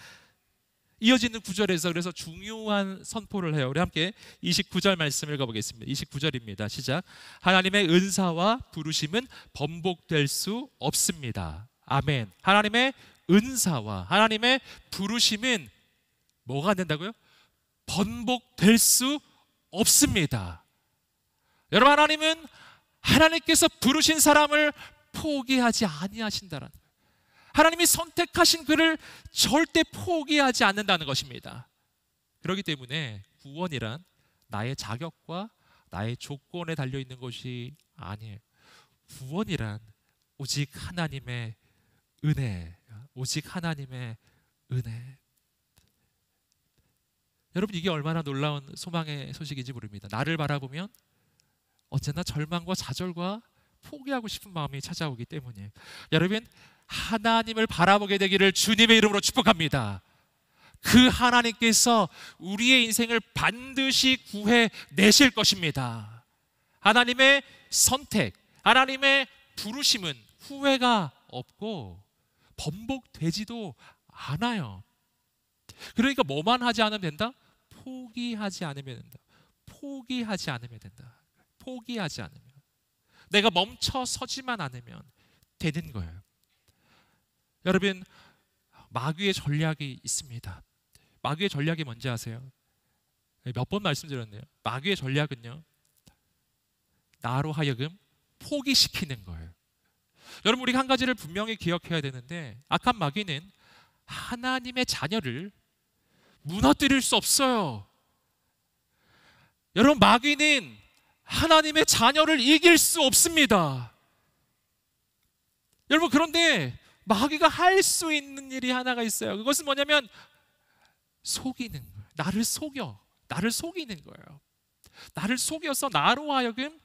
이어지는 구절에서 그래서 중요한 선포를 해요. 우리 함께 29절 말씀 읽어보겠습니다. 29절입니다. 시작. 하나님의 은사와 부르심은 번복될 수 없습니다. 아멘. 하나님의 은사와 하나님의 부르심은 뭐가 안 된다고요? 번복될 수 없습니다. 여러분, 하나님은 하나님께서 부르신 사람을 포기하지 아니하신다라는 거예요. 하나님이 선택하신 그를 절대 포기하지 않는다는 것입니다. 그렇기 때문에 구원이란 나의 자격과 나의 조건에 달려있는 것이 아니에요. 구원이란 오직 하나님의 은혜, 오직 하나님의 은혜. 여러분, 이게 얼마나 놀라운 소망의 소식인지 모릅니다. 나를 바라보면 언제나 절망과 좌절과 포기하고 싶은 마음이 찾아오기 때문이에요. 여러분, 하나님을 바라보게 되기를 주님의 이름으로 축복합니다. 그 하나님께서 우리의 인생을 반드시 구해내실 것입니다. 하나님의 선택, 하나님의 부르심은 후회가 없고 번복되지도 않아요. 그러니까 뭐만 하지 않으면 된다? 포기하지 않으면 된다. 포기하지 않으면 된다. 포기하지 않으면, 내가 멈춰 서지만 않으면 되는 거예요. 여러분, 마귀의 전략이 있습니다. 마귀의 전략이 뭔지 아세요? 몇 번 말씀드렸네요. 마귀의 전략은요, 나로 하여금 포기시키는 거예요. 여러분, 우리가 한 가지를 분명히 기억해야 되는데, 악한 마귀는 하나님의 자녀를 무너뜨릴 수 없어요. 여러분, 마귀는 하나님의 자녀를 이길 수 없습니다. 여러분, 그런데 마귀가 할 수 있는 일이 하나가 있어요. 그것은 뭐냐면 속이는 거예요. 나를 속여, 나를 속이는 거예요. 나를 속여서 나로 하여금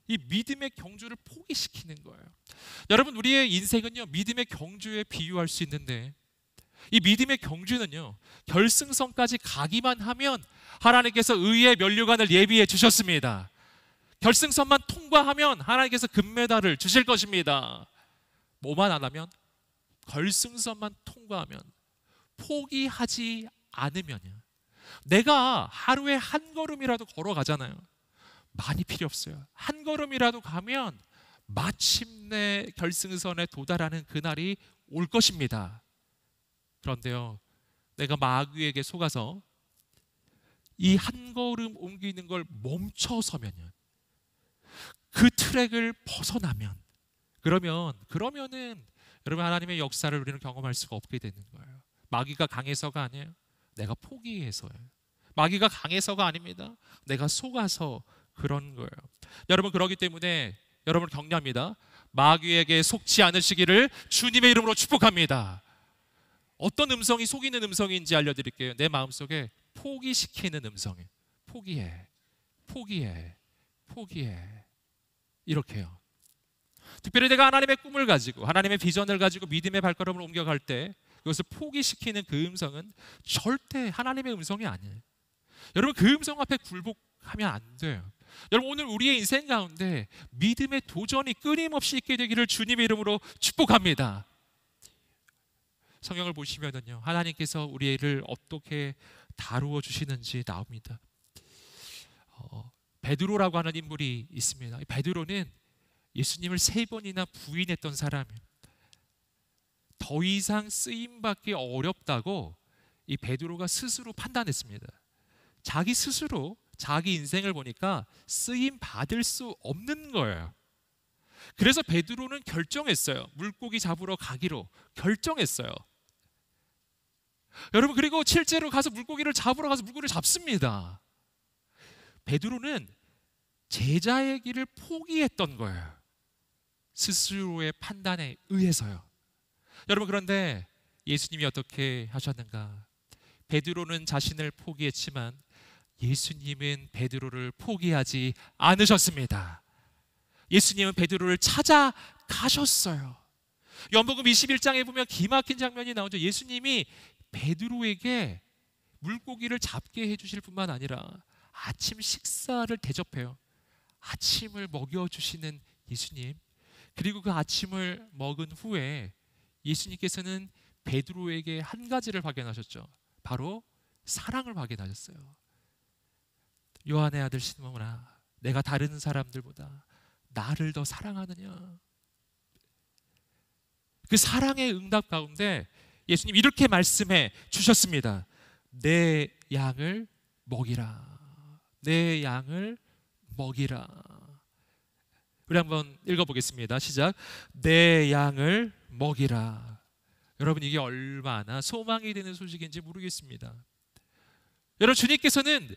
이 믿음의 경주를 포기시키는 거예요. 여러분, 우리의 인생은요, 믿음의 경주에 비유할 수 있는데, 이 믿음의 경주는요, 결승선까지 가기만 하면 하나님께서 의의 면류관을 예비해 주셨습니다. 결승선만 통과하면 하나님께서 금메달을 주실 것입니다. 뭐만 안 하면? 결승선만 통과하면, 포기하지 않으면요, 내가 하루에 한 걸음이라도 걸어가잖아요. 많이 필요 없어요. 한 걸음이라도 가면 마침내 결승선에 도달하는 그날이 올 것입니다. 그런데요, 내가 마귀에게 속아서 이 한 걸음 옮기는 걸 멈춰서면요, 그 트랙을 벗어나면, 그러면은 여러분, 하나님의 역사를 우리는 경험할 수가 없게 되는 거예요. 마귀가 강해서가 아니에요. 내가 포기해서예요. 마귀가 강해서가 아닙니다. 내가 속아서 그런 거예요. 여러분, 그렇기 때문에 여러분을 격려합니다. 마귀에게 속지 않으시기를 주님의 이름으로 축복합니다. 어떤 음성이 속이는 음성인지 알려드릴게요. 내 마음속에 포기시키는 음성이에요. 포기해, 포기해, 포기해. 이렇게요. 특별히 내가 하나님의 꿈을 가지고 하나님의 비전을 가지고 믿음의 발걸음을 옮겨갈 때 그것을 포기시키는 그 음성은 절대 하나님의 음성이 아니에요. 여러분, 그 음성 앞에 굴복하면 안 돼요. 여러분, 오늘 우리의 인생 가운데 믿음의 도전이 끊임없이 있게 되기를 주님의 이름으로 축복합니다. 성경을 보시면은요, 하나님께서 우리를 어떻게 다루어 주시는지 나옵니다. 베드로라고 하는 인물이 있습니다. 베드로는 예수님을 3번이나 부인했던 사람이에요. 더 이상 쓰임받기 어렵다고 이 베드로가 스스로 판단했습니다. 자기 스스로 자기 인생을 보니까 쓰임 받을 수 없는 거예요. 그래서 베드로는 결정했어요. 물고기 잡으러 가기로 결정했어요. 여러분, 그리고 실제로 가서 물고기를 잡으러 가서 물고기를 잡습니다. 베드로는 제자의 길을 포기했던 거예요. 스스로의 판단에 의해서요. 여러분, 그런데 예수님이 어떻게 하셨는가? 베드로는 자신을 포기했지만 예수님은 베드로를 포기하지 않으셨습니다. 예수님은 베드로를 찾아가셨어요. 요한복음 21장에 보면 기막힌 장면이 나오죠. 예수님이 베드로에게 물고기를 잡게 해주실 뿐만 아니라 아침 식사를 대접해요. 아침을 먹여주시는 예수님. 그리고 그 아침을 먹은 후에 예수님께서는 베드로에게 한 가지를 확인하셨죠. 바로 사랑을 확인하셨어요. 요한의 아들 시몬아, 내가 다른 사람들보다 나를 더 사랑하느냐? 그 사랑의 응답 가운데 예수님 이렇게 말씀해 주셨습니다. 내 양을 먹이라. 내 양을 먹이라. 우리 한번 읽어보겠습니다. 시작. 내 양을 먹이라. 여러분, 이게 얼마나 소망이 되는 소식인지 모르겠습니다. 여러분, 주님께서는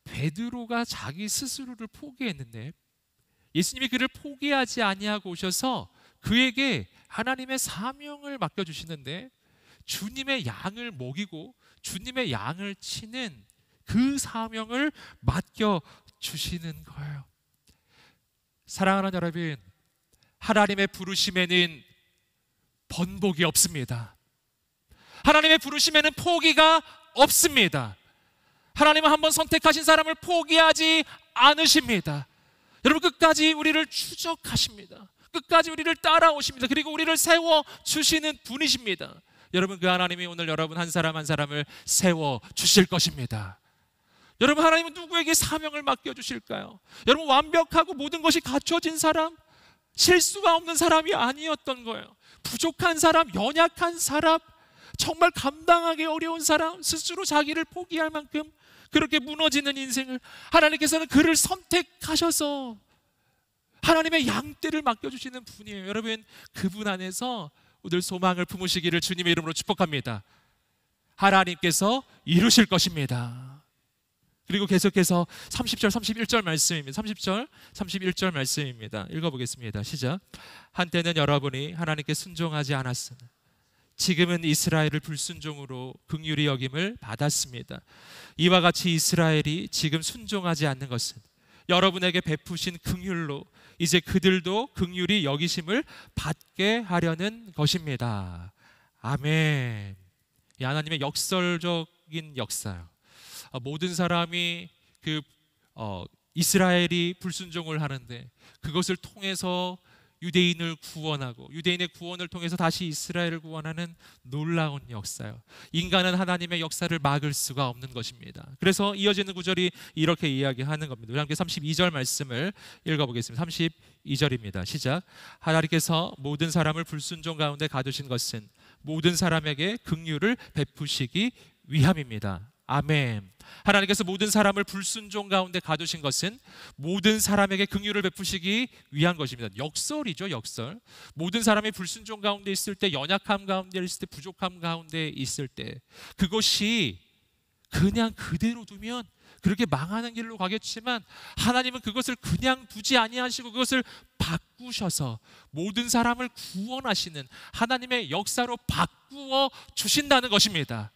베드로가 자기 스스로를 포기했는데 예수님이 그를 포기하지 아니하고 오셔서 그에게 하나님의 사명을 맡겨주시는데 주님의 양을 먹이고 주님의 양을 치는 그 사명을 맡겨주시는 거예요. 사랑하는 여러분, 하나님의 부르심에는 번복이 없습니다. 하나님의 부르심에는 포기가 없습니다. 하나님은 한번 선택하신 사람을 포기하지 않으십니다. 여러분, 끝까지 우리를 추적하십니다. 끝까지 우리를 따라오십니다. 그리고 우리를 세워주시는 분이십니다. 여러분, 그 하나님이 오늘 여러분 한 사람 한 사람을 세워주실 것입니다. 여러분, 하나님은 누구에게 사명을 맡겨주실까요? 여러분, 완벽하고 모든 것이 갖춰진 사람, 실수가 없는 사람이 아니었던 거예요. 부족한 사람, 연약한 사람, 정말 감당하기 어려운 사람, 스스로 자기를 포기할 만큼 그렇게 무너지는 인생을 하나님께서는 그를 선택하셔서 하나님의 양떼를 맡겨주시는 분이에요. 여러분, 그분 안에서 오늘 소망을 품으시기를 주님의 이름으로 축복합니다. 하나님께서 이루실 것입니다. 그리고 계속해서 30절 31절 말씀입니다. 30절 31절 말씀입니다. 읽어보겠습니다. 시작. 한때는 여러분이 하나님께 순종하지 않았으나 지금은 이스라엘을 불순종으로 긍휼히 여김을 받았습니다. 이와 같이 이스라엘이 지금 순종하지 않는 것은 여러분에게 베푸신 긍휼로 이제 그들도 긍휼히 여기심을 받게 하려는 것입니다. 아멘. 이 하나님의 역설적인 역사요. 모든 사람이 이스라엘이 불순종을 하는데 그것을 통해서 유대인을 구원하고 유대인의 구원을 통해서 다시 이스라엘을 구원하는 놀라운 역사요. 인간은 하나님의 역사를 막을 수가 없는 것입니다. 그래서 이어지는 구절이 이렇게 이야기하는 겁니다. 우리 함께 32절 말씀을 읽어보겠습니다. 32절입니다. 시작. 하나님께서 모든 사람을 불순종 가운데 가두신 것은 모든 사람에게 긍휼을 베푸시기 위함입니다. 아멘. 하나님께서 모든 사람을 불순종 가운데 가두신 것은 모든 사람에게 긍휼을 베푸시기 위한 것입니다. 역설이죠, 역설. 모든 사람이 불순종 가운데 있을 때, 연약함 가운데 있을 때, 부족함 가운데 있을 때 그것이 그냥 그대로 두면 그렇게 망하는 길로 가겠지만 하나님은 그것을 그냥 두지 아니하시고 그것을 바꾸셔서 모든 사람을 구원하시는 하나님의 역사로 바꾸어 주신다는 것입니다.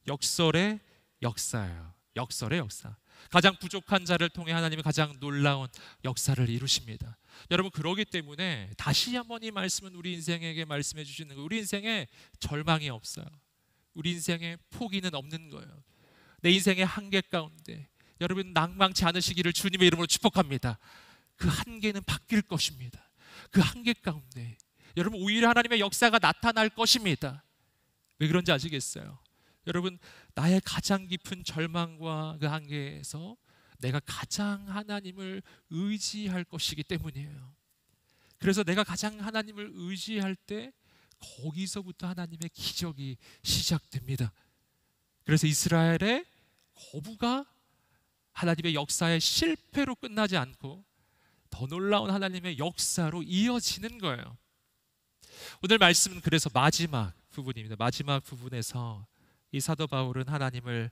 역설의 역사예요. 역설의 역사. 가장 부족한 자를 통해 하나님이 가장 놀라운 역사를 이루십니다. 여러분, 그러기 때문에 다시 한번 이 말씀은 우리 인생에게 말씀해 주시는 거예요. 우리 인생에 절망이 없어요. 우리 인생에 포기는 없는 거예요. 내 인생의 한계 가운데 여러분 낭망치 않으시기를 주님의 이름으로 축복합니다. 그 한계는 바뀔 것입니다. 그 한계 가운데 여러분 오히려 하나님의 역사가 나타날 것입니다. 왜 그런지 아시겠어요? 여러분, 나의 가장 깊은 절망과 그 한계에서 내가 가장 하나님을 의지할 것이기 때문이에요. 그래서 내가 가장 하나님을 의지할 때 거기서부터 하나님의 기적이 시작됩니다. 그래서 이스라엘의 거부가 하나님의 역사의 실패로 끝나지 않고 더 놀라운 하나님의 역사로 이어지는 거예요. 오늘 말씀은 그래서 마지막 부분입니다. 마지막 부분에서 이 사도 바울은 하나님을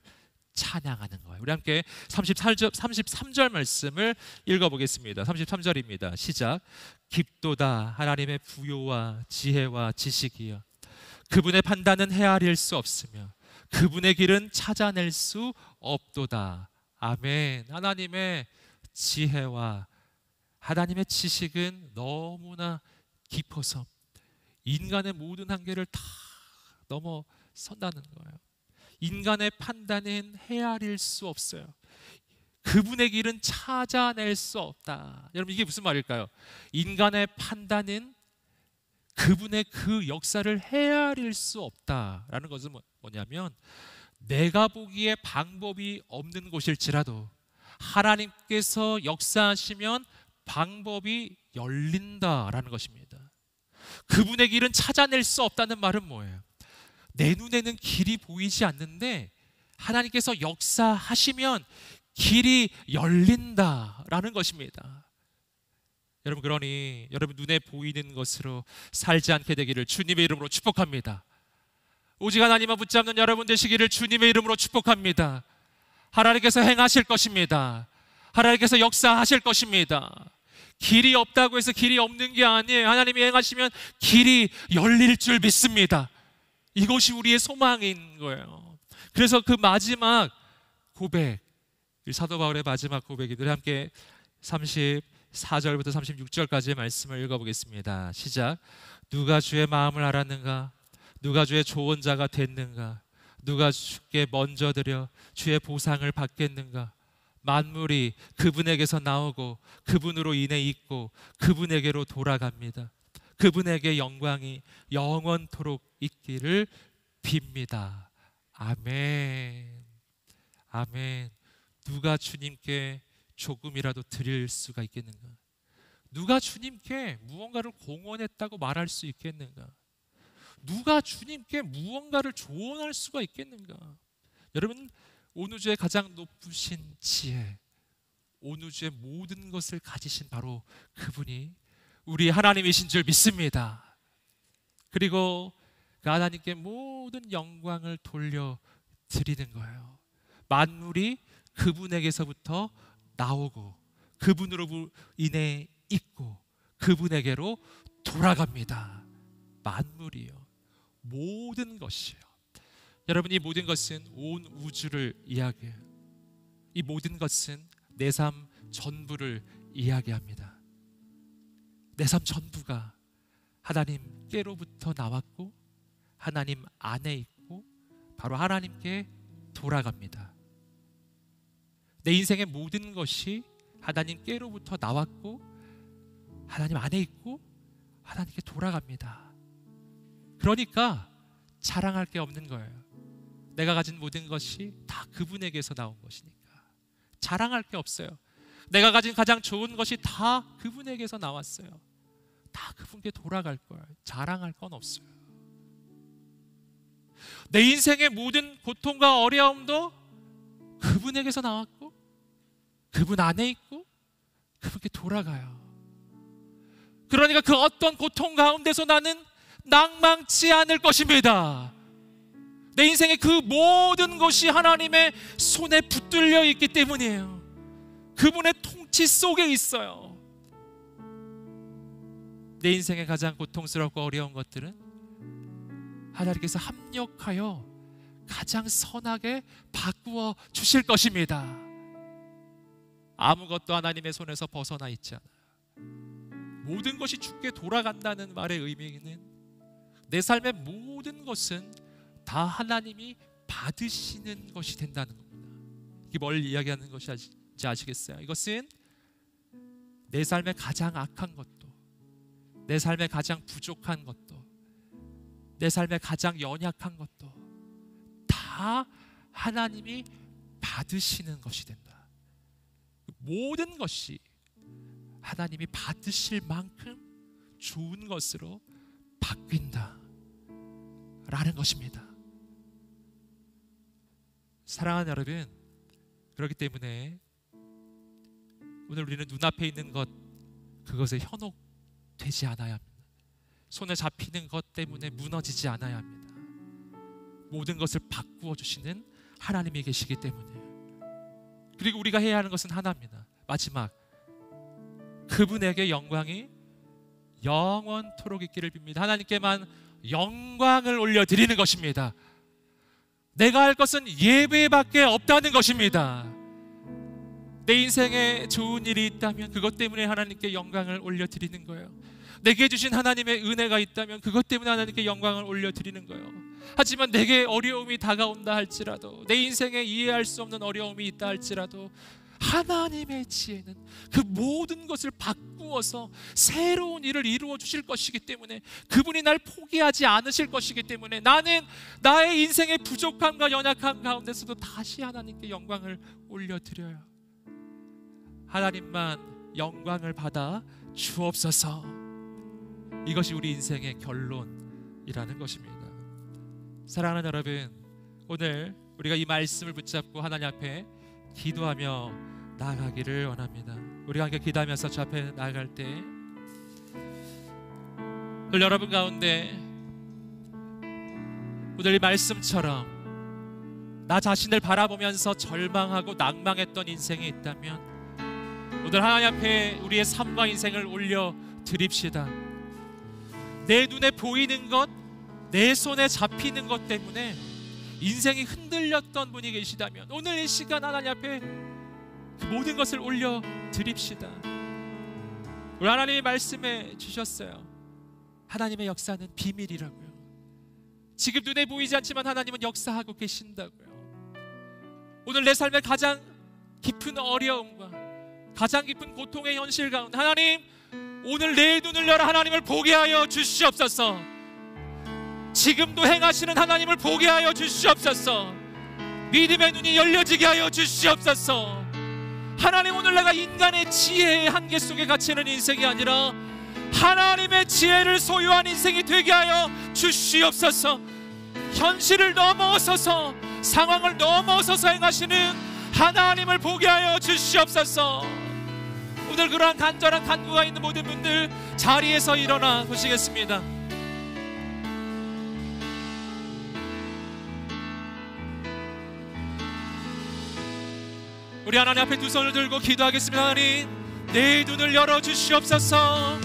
찬양하는 거예요. 우리 함께 33절 말씀을 읽어보겠습니다. 33절입니다. 시작. 깊도다 하나님의 부요와 지혜와 지식이여 그분의 판단은 헤아릴 수 없으며 그분의 길은 찾아낼 수 없도다. 아멘. 하나님의 지혜와 하나님의 지식은 너무나 깊어서 인간의 모든 한계를 다 넘어선다는 거예요. 인간의 판단은 헤아릴 수 없어요. 그분의 길은 찾아낼 수 없다. 여러분, 이게 무슨 말일까요? 인간의 판단은 그분의 그 역사를 헤아릴 수 없다라는 것은 뭐냐면, 내가 보기에 방법이 없는 곳일지라도 하나님께서 역사하시면 방법이 열린다라는 것입니다. 그분의 길은 찾아낼 수 없다는 말은 뭐예요? 내 눈에는 길이 보이지 않는데 하나님께서 역사하시면 길이 열린다라는 것입니다. 여러분, 그러니 여러분 눈에 보이는 것으로 살지 않게 되기를 주님의 이름으로 축복합니다. 오직 하나님만 붙잡는 여러분 되시기를 주님의 이름으로 축복합니다. 하나님께서 행하실 것입니다. 하나님께서 역사하실 것입니다. 길이 없다고 해서 길이 없는 게 아니에요. 하나님이 행하시면 길이 열릴 줄 믿습니다. 이것이 우리의 소망인 거예요. 그래서 그 마지막 고백, 사도 바울의 마지막 고백이들 함께 34절부터 36절까지의 말씀을 읽어보겠습니다. 시작. 누가 주의 마음을 알았는가? 누가 주의 조언자가 됐는가? 누가 주께 먼저 드려 주의 보상을 받겠는가? 만물이 그분에게서 나오고 그분으로 인해 있고 그분에게로 돌아갑니다. 그분에게 영광이 영원토록 있기를 빕니다. 아멘. 아멘. 누가 주님께 조금이라도 드릴 수가 있겠는가? 누가 주님께 무언가를 공헌했다고 말할 수 있겠는가? 누가 주님께 무언가를 조언할 수가 있겠는가? 여러분, 온 우주의 가장 높으신 지혜, 온 우주의 모든 것을 가지신 바로 그분이 우리 하나님이신 줄 믿습니다. 그리고 그 하나님께 모든 영광을 돌려드리는 거예요. 만물이 그분에게서부터 나오고 그분으로 인해 있고 그분에게로 돌아갑니다. 만물이요, 모든 것이요. 여러분, 이 모든 것은 온 우주를 이야기해요. 이 모든 것은 내 삶 전부를 이야기합니다. 내 삶 전부가 하나님께로부터 나왔고 하나님 안에 있고 바로 하나님께 돌아갑니다. 내 인생의 모든 것이 하나님께로부터 나왔고 하나님 안에 있고 하나님께 돌아갑니다. 그러니까 자랑할 게 없는 거예요. 내가 가진 모든 것이 다 그분에게서 나온 것이니까 자랑할 게 없어요. 내가 가진 가장 좋은 것이 다 그분에게서 나왔어요. 다 그분께 돌아갈 거예요. 자랑할 건 없어요. 내 인생의 모든 고통과 어려움도 그분에게서 나왔고 그분 안에 있고 그분께 돌아가요. 그러니까 그 어떤 고통 가운데서 나는 낭망치 않을 것입니다. 내 인생의 그 모든 것이 하나님의 손에 붙들려 있기 때문이에요. 그분의 통치 속에 있어요. 내 인생의 가장 고통스럽고 어려운 것들은 하나님께서 합력하여 가장 선하게 바꾸어 주실 것입니다. 아무것도 하나님의 손에서 벗어나 있지 않아요. 모든 것이 주께 돌아간다는 말의 의미는 내 삶의 모든 것은 다 하나님이 받으시는 것이 된다는 겁니다. 이게 뭘 이야기하는 것인지 아시겠어요? 이것은 내 삶의 가장 악한 것도, 내 삶의 가장 부족한 것도, 내 삶의 가장 연약한 것도 다 하나님이 받으시는 것이 된다. 모든 것이 하나님이 받으실 만큼 좋은 것으로 바뀐다 라는 것입니다. 사랑하는 여러분, 그렇기 때문에 오늘 우리는 눈앞에 있는 것, 그것에 현혹되지 않아야 합니다. 손에 잡히는 것 때문에 무너지지 않아야 합니다. 모든 것을 바꾸어 주시는 하나님이 계시기 때문에. 그리고 우리가 해야 하는 것은 하나입니다. 마지막, 그분에게 영광이 영원토록 있기를 빕니다. 하나님께만 영광을 올려드리는 것입니다. 내가 할 것은 예배밖에 없다는 것입니다. 내 인생에 좋은 일이 있다면 그것 때문에 하나님께 영광을 올려드리는 거예요. 내게 주신 하나님의 은혜가 있다면 그것 때문에 하나님께 영광을 올려드리는 거예요. 하지만 내게 어려움이 다가온다 할지라도, 내 인생에 이해할 수 없는 어려움이 있다 할지라도, 하나님의 지혜는 그 모든 것을 바꾸어서 새로운 일을 이루어 주실 것이기 때문에, 그분이 날 포기하지 않으실 것이기 때문에, 나는 나의 인생의 부족함과 연약함 가운데서도 다시 하나님께 영광을 올려드려요. 하나님만 영광을 받아 주옵소서. 이것이 우리 인생의 결론이라는 것입니다. 사랑하는 여러분, 오늘 우리가 이 말씀을 붙잡고 하나님 앞에 기도하며 나아가기를 원합니다. 우리가 함께 기도하면서 주 앞에 나아갈 때 오늘 여러분 가운데 오늘 이 말씀처럼 나 자신을 바라보면서 절망하고 낭망했던 인생이 있다면 오늘 하나님 앞에 우리의 삶과 인생을 올려드립시다. 내 눈에 보이는 것, 내 손에 잡히는 것 때문에 인생이 흔들렸던 분이 계시다면 오늘 이 시간 하나님 앞에 그 모든 것을 올려드립시다. 우리 하나님이 말씀해 주셨어요. 하나님의 역사는 비밀이라고요. 지금 눈에 보이지 않지만 하나님은 역사하고 계신다고요. 오늘 내 삶의 가장 깊은 어려움과 가장 깊은 고통의 현실 가운데 하나님, 오늘 내 눈을 열어 하나님을 보게 하여 주시옵소서. 지금도 행하시는 하나님을 보게 하여 주시옵소서. 믿음의 눈이 열려지게 하여 주시옵소서. 하나님, 오늘 내가 인간의 지혜의 한계 속에 갇히는 인생이 아니라 하나님의 지혜를 소유한 인생이 되게 하여 주시옵소서. 현실을 넘어서서, 상황을 넘어서서 행하시는 하나님을 보게 하여 주시옵소서. 오늘 그러한 간절한 간구가 있는 모든 분들 자리에서 일어나 보시겠습니다. 우리 하나님 앞에 두 손을 들고 기도하겠습니다. 하나님, 내 눈을 열어 주시옵소서.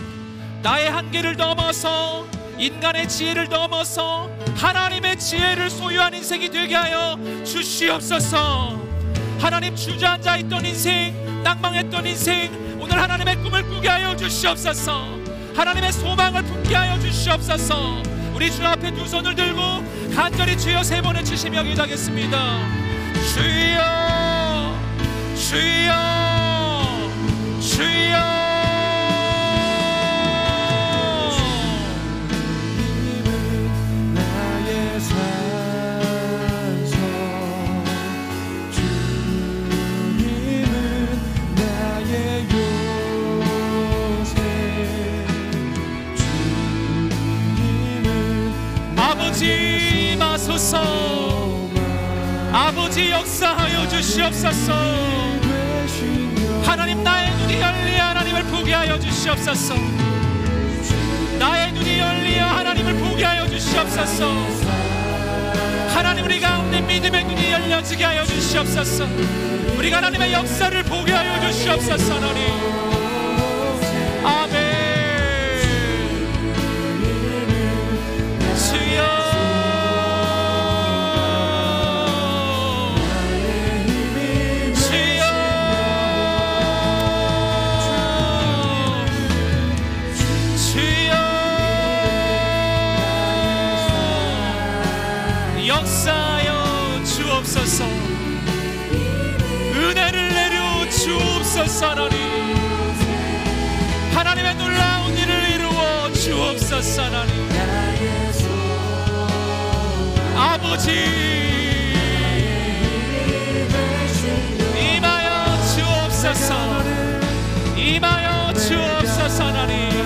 나의 한계를 넘어서, 인간의 지혜를 넘어서 하나님의 지혜를 소유한 인생이 되게 하여 주시옵소서. 하나님, 주저앉아 있던 인생, 낭망했던 인생, 오늘 하나님의 꿈을 꾸게 하여 주시옵소서. 하나님의 소망을 품게 하여 주시옵소서. 우리 주 앞에 두 손을 들고 간절히 주여 세 번을 치시며 기도하겠습니다. 주여, 주여, 주여. 아버지 마소서. 아버지 역사하여 주시옵소서. 하나님, 나의 눈이 열리어 하나님을 보게 하여 주시옵소서. 나의 눈이 열리어 하나님을 보게 하여 주시옵소서. 하나님, 우리 가운데 믿음의 눈이 열려지게 하여 주시옵소서. 우리가 하나님의 역사를 보게 하여 주시옵소서. 하나님, 아멘. 역사하여 주옵소서. 은혜를 내려 주옵소서. 하나님, 하나님의 놀라운 일을 이루어 주옵소서. 하나님, 아버지 임하여 주옵소서. 임하여 주옵소서. 하나님,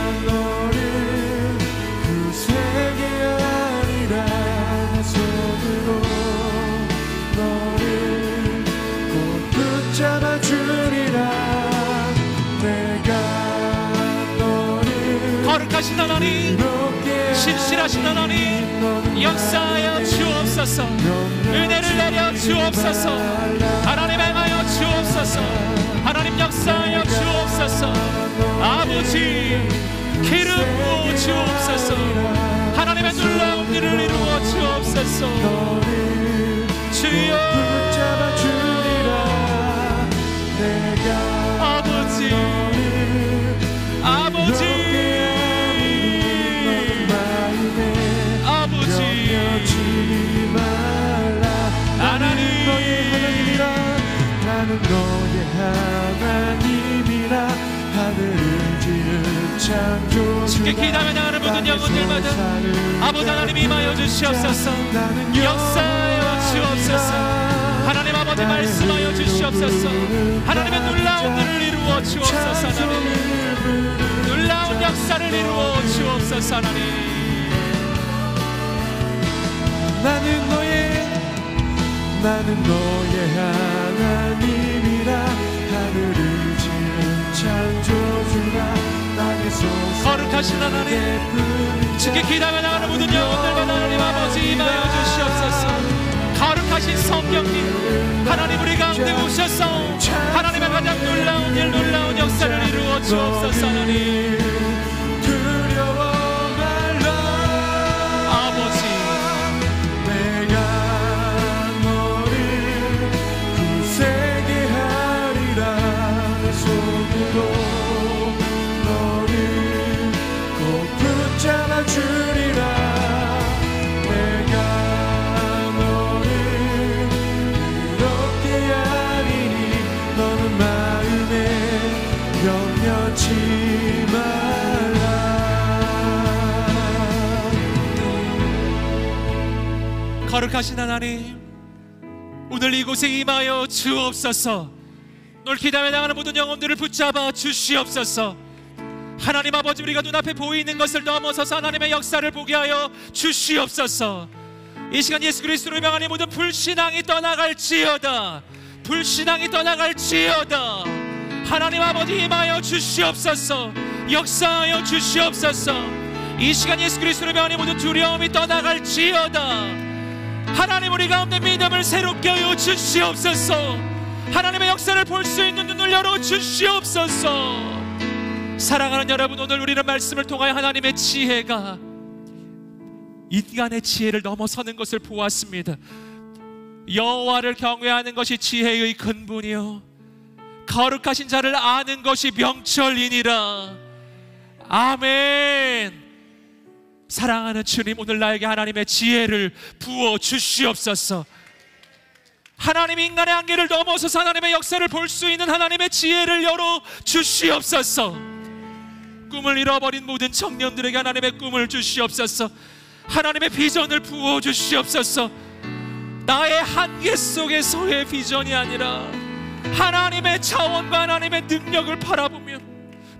거룩하신 하나님, 신실하신 하나님, 역사하여 주옵소서. 은혜를 내려 주옵소서. 하나님, 행하여 주옵소서. 하나님, 역사하여 주옵소서. 아버지, 기름 부어 주옵소서. 하나님의 놀라운 주시옵소서. 너를 주여 붙잡아 주리라. 내가 아버지 아버지 아버지 나는 너의 하나님이라. 나는 너의 하나님이라. 하늘을 지은 창조주가. 주께 기도하며 나가는 모든 영혼들마다 아버지 하나님 임하여 주시옵소서. 역사하여 주옵소서. 하나님 아버지 말씀하여 주시옵소서. 하나님의 놀라운 일을 이루어 주옵소서. 하나님 놀라운 역사를 이루어 주옵소서. 하나님 나는 너의 하나님이라. 하늘을 지은 창조주가 나의 소생. 거룩하신 하나님 주께 기도하며 나가는 모든 영혼들마다 하나님 아버지 임하여 주시옵소서. 거룩하신 성령님 하나님 우리 가운데 오셔서 하나님의 가장 놀라운 일 놀라운 역사를 이루어 주옵소서. 하나님 두려워 말라. 아버지 내가 너를 굳세게 하리라. 내 손으로 너를 꼭 붙잡아 주리라. 내가 너를 이롭게 하리니 너는 마음에 염려치 말라. 거룩하신 하나님 오늘 이곳에 임하여 주옵소서. 오늘 기도하며 나가는 모든 영혼들을 붙잡아 주시옵소서. 하나님 아버지 우리가 눈앞에 보이는 것을 넘어서서 하나님의 역사를 보게 하여 주시옵소서. 이 시간 예수 그리스도로 명하니 모든 불신앙이 떠나갈지어다. 불신앙이 떠나갈지어다. 하나님 아버지 임하여 주시옵소서. 역사하여 주시옵소서. 이 시간 예수 그리스도로 명하니 모든 두려움이 떠나갈지어다. 하나님 우리 가운데 믿음을 새롭게 하여 주시옵소서. 하나님의 역사를 볼 수 있는 눈을 열어 주시옵소서. 사랑하는 여러분 오늘 우리는 말씀을 통하여 하나님의 지혜가 인간의 지혜를 넘어서는 것을 보았습니다. 여호와를 경외하는 것이 지혜의 근본이요 거룩하신 자를 아는 것이 명철이니라. 아멘. 사랑하는 주님 오늘 나에게 하나님의 지혜를 부어 주시옵소서. 하나님 인간의 한계를 넘어서서 하나님의 역사를 볼 수 있는 하나님의 지혜를 열어 주시옵소서. 꿈을 잃어버린 모든 청년들에게 하나님의 꿈을 주시옵소서. 하나님의 비전을 부어 주시옵소서. 나의 한계 속에서의 비전이 아니라 하나님의 자원과 하나님의 능력을 바라보며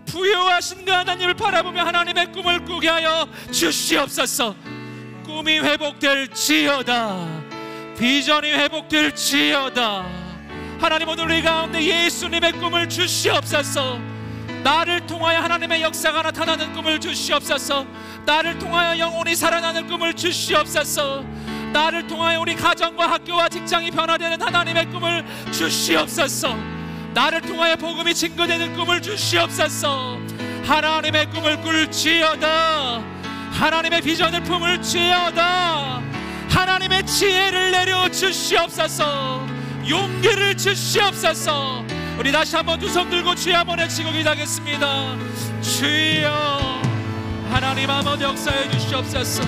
부여하신 그 하나님을 바라보며 하나님의 꿈을 꾸게 하여 주시옵소서. 꿈이 회복될지어다. 비전이 회복될지어다. 하나님 오늘 우리 가운데 예수님의 꿈을 주시옵소서. 나를 통하여 하나님의 역사가 나타나는 꿈을 주시옵소서. 나를 통하여 영혼이 살아나는 꿈을 주시옵소서. 나를 통하여 우리 가정과 학교와 직장이 변화되는 하나님의 꿈을 주시옵소서. 나를 통하여 복음이 증거되는 꿈을 주시옵소서. 하나님의 꿈을 꿀지어다. 하나님의 비전을 품을지어다. 하나님의 지혜를 내려 주시옵소서. 용기를 주시옵소서. 우리 다시 한번 두 손 들고 주여 한번 외치고 기도하겠습니다. 주여 하나님 아버지 역사해 주시옵소서.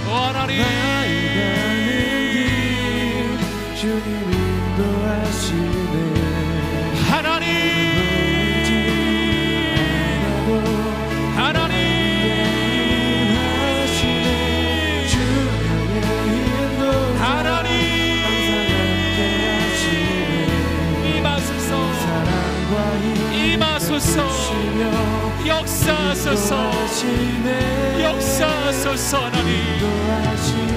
오 하나님 주님 인도하시네. 하나님 하나님 하시네. 주님의 인도 하나님 임하소서. 사랑과 임하소서. 역사하소서. 역사하소서. 하나님 인도하시네.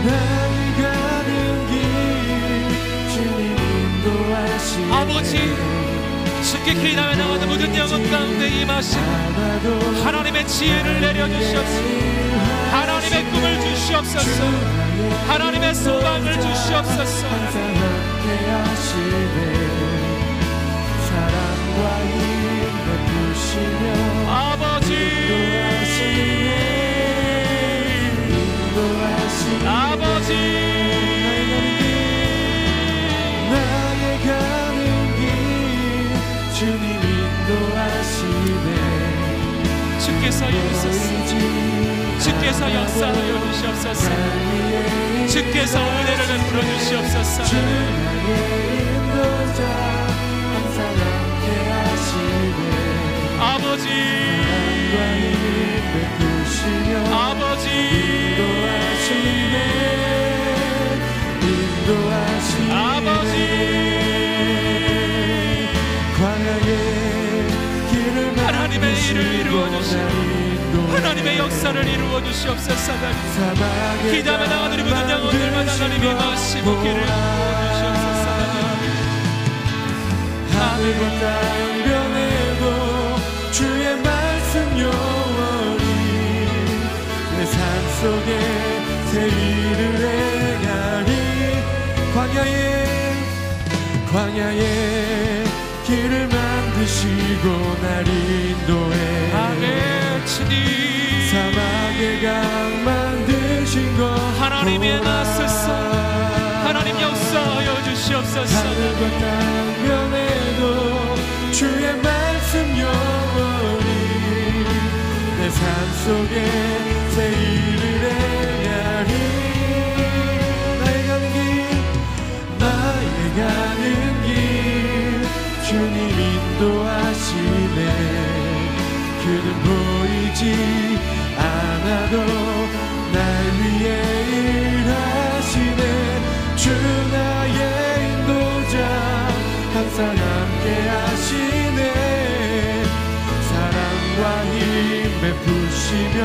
나의 가는 길 주님 인도하시네. 아버지 주께 기도하며 나가는 모든 영혼 가운데 임하시고 하나님의 지혜를 내려주시옵소서. 하나님의 꿈을 주시옵소서. 하나님의 소망을 주시옵소서. 사랑과 힘 베푸시며 아버지 주께서 이루소서. 주께서 역사하여 주시옵소서. 주께서 은혜를 베풀어 주시옵소서. 아버지, 아버지, 아버지, 하나님의 일을 이루어 주시고 하나님의 역사를 이루어 주시옵소서. 기도하며 나아가는 모든 영혼들마다 하나님이 마시고 길을 부어 주시옵소서. 하늘과 땅 변해도 주의 말씀 영원히 내 삶 속에 새 일을 행하리. 광야에 길을 만드시고 날 인도해. 아멘. 주님, 사막의 강 만드신 것 하나님의 나서서 하나님 역사하여 주시옵소서. 하늘과 땅 변해도 주의 말씀 영원히 내 삶 속에 새 일을 행하리. 나의 가는 길 주님 인도하시네. 그는 보이지 않아도 날 위해 일하시네. 주 나의 인도자 항상 함께 하시네. 사랑과 힘 베푸시며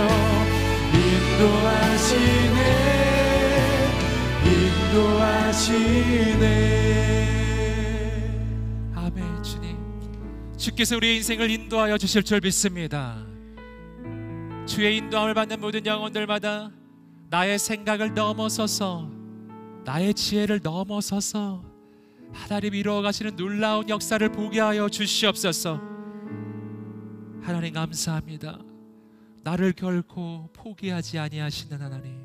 인도하시네. 아멘. 주님, 주께서 우리의 인생을 인도하여 주실 줄 믿습니다. 주의 인도함을 받는 모든 영혼들마다 나의 생각을 넘어서서 나의 지혜를 넘어서서 하나님 이루어 가시는 놀라운 역사를 보게 하여 주시옵소서. 하나님 감사합니다. 나를 결코 포기하지 아니하시는 하나님,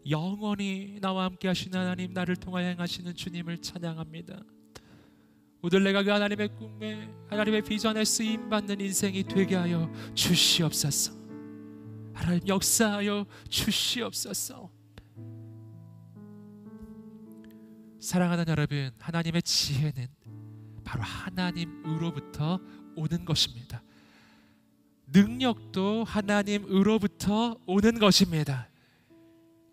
영원히 나와 함께 하시는 하나님, 나를 통하여 행하시는 주님을 찬양합니다. 오늘 내가 그 하나님의 꿈에 하나님의 비전에 쓰임받는 인생이 되게 하여 주시옵소서. 하나님 역사하여 주시옵소서. 사랑하는 여러분, 하나님의 지혜는 바로 하나님으로부터 오는 것입니다. 능력도 하나님으로부터 오는 것입니다.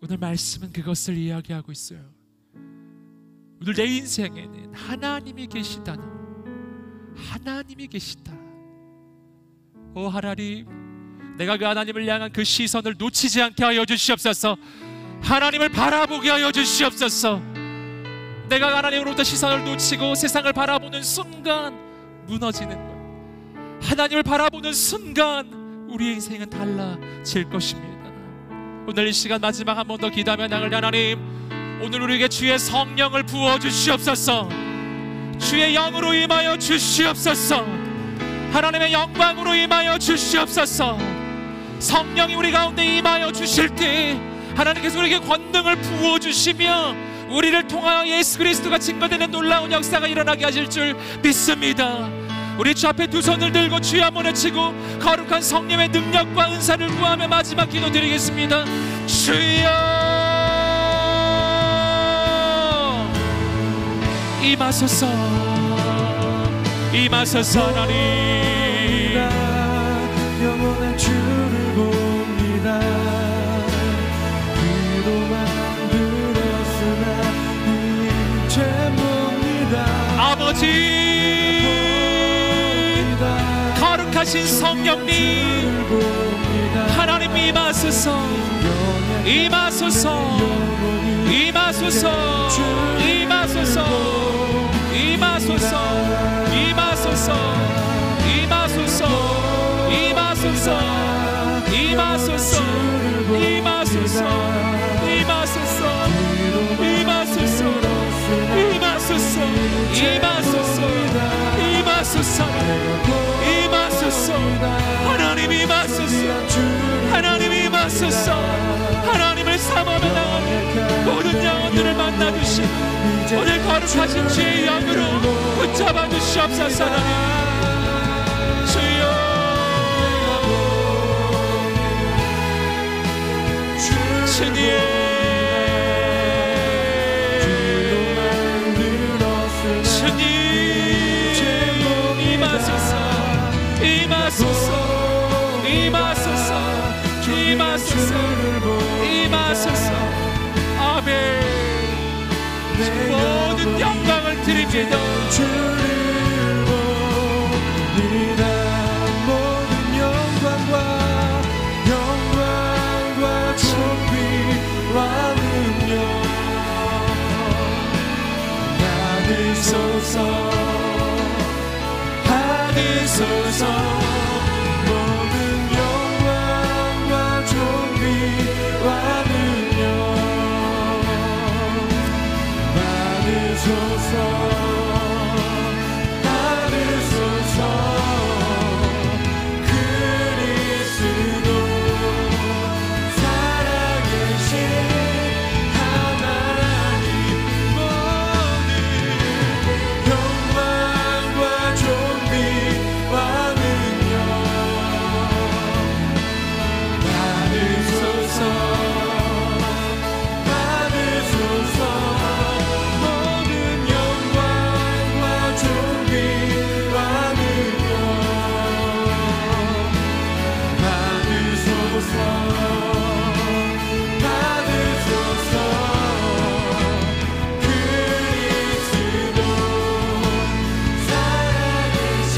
오늘 말씀은 그것을 이야기하고 있어요. 오늘 내 인생에는 하나님이 계시다는, 하나님이 계시다. 오 하나님, 내가 그 하나님을 향한 그 시선을 놓치지 않게 하여 주시옵소서. 하나님을 바라보게 하여 주시옵소서. 내가 하나님으로부터 시선을 놓치고 세상을 바라보는 순간 무너지는 것, 하나님을 바라보는 순간 우리의 인생은 달라질 것입니다. 오늘 이 시간 마지막 한 번 더 기도하며 나갈 하나님, 오늘 우리에게 주의 성령을 부어 주시옵소서. 주의 영으로 임하여 주시옵소서. 하나님의 영광으로 임하여 주시옵소서. 성령이 우리 가운데 임하여 주실 때 하나님께서 우리에게 권능을 부어 주시며 우리를 통하여 예수 그리스도가 증거되는 놀라운 역사가 일어나게 하실 줄 믿습니다. 우리 주 앞에 두 손을 들고 주여 한번 외치고 거룩한 성령의 능력과 은사를 구하며 마지막 기도 드리겠습니다. 주여 임하소서, 임하소서. 하나님, 영원한 주를 봅니다. 그로만 들었으나 이제 봅니다. 아버지, 거룩하신 성령님, 하나님 임하소서, 임하소서, 임하소서, 임하소서, 임하소서, 임하소서, 임하소서, 임하소서, 임하소서, 임하소서, 임하소서, 임하소서, 임하소서, 임하소서, 임하소서, 하나님 임하소서, 하나님 임하소서. 하나님을 사모하며 나가는 모든 영혼들을 만나주시 오늘 거룩하신 주의 영으로 붙잡아 주시옵소서. 하나님 주여 임하소서, 임하소서, 임하소서, 임하소서. 아멘. 모든 영광을 드립니다. 주를 봅니다. 모든 영광과 존귀와 능력 받으소서. 모든 영광과 존귀와 능력 받으소서. 그리스도 살아계신 하나님, 모든 영광과 존귀와 능력 받으소서. 모든 영광과 존귀와 능력 받으소서. 그리스도 살아계신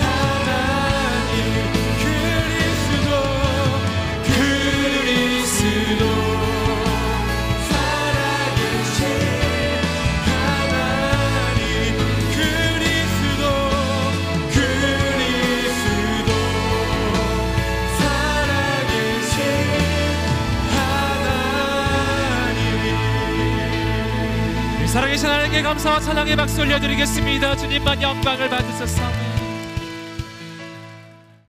하나님, 그리스도 살아계신 하나님, 그리스도 살아계신 하나님. 살아계신 하나님께 감사와 찬양의 박수 올려드리겠습니다. 주님만 영광을 받으소서.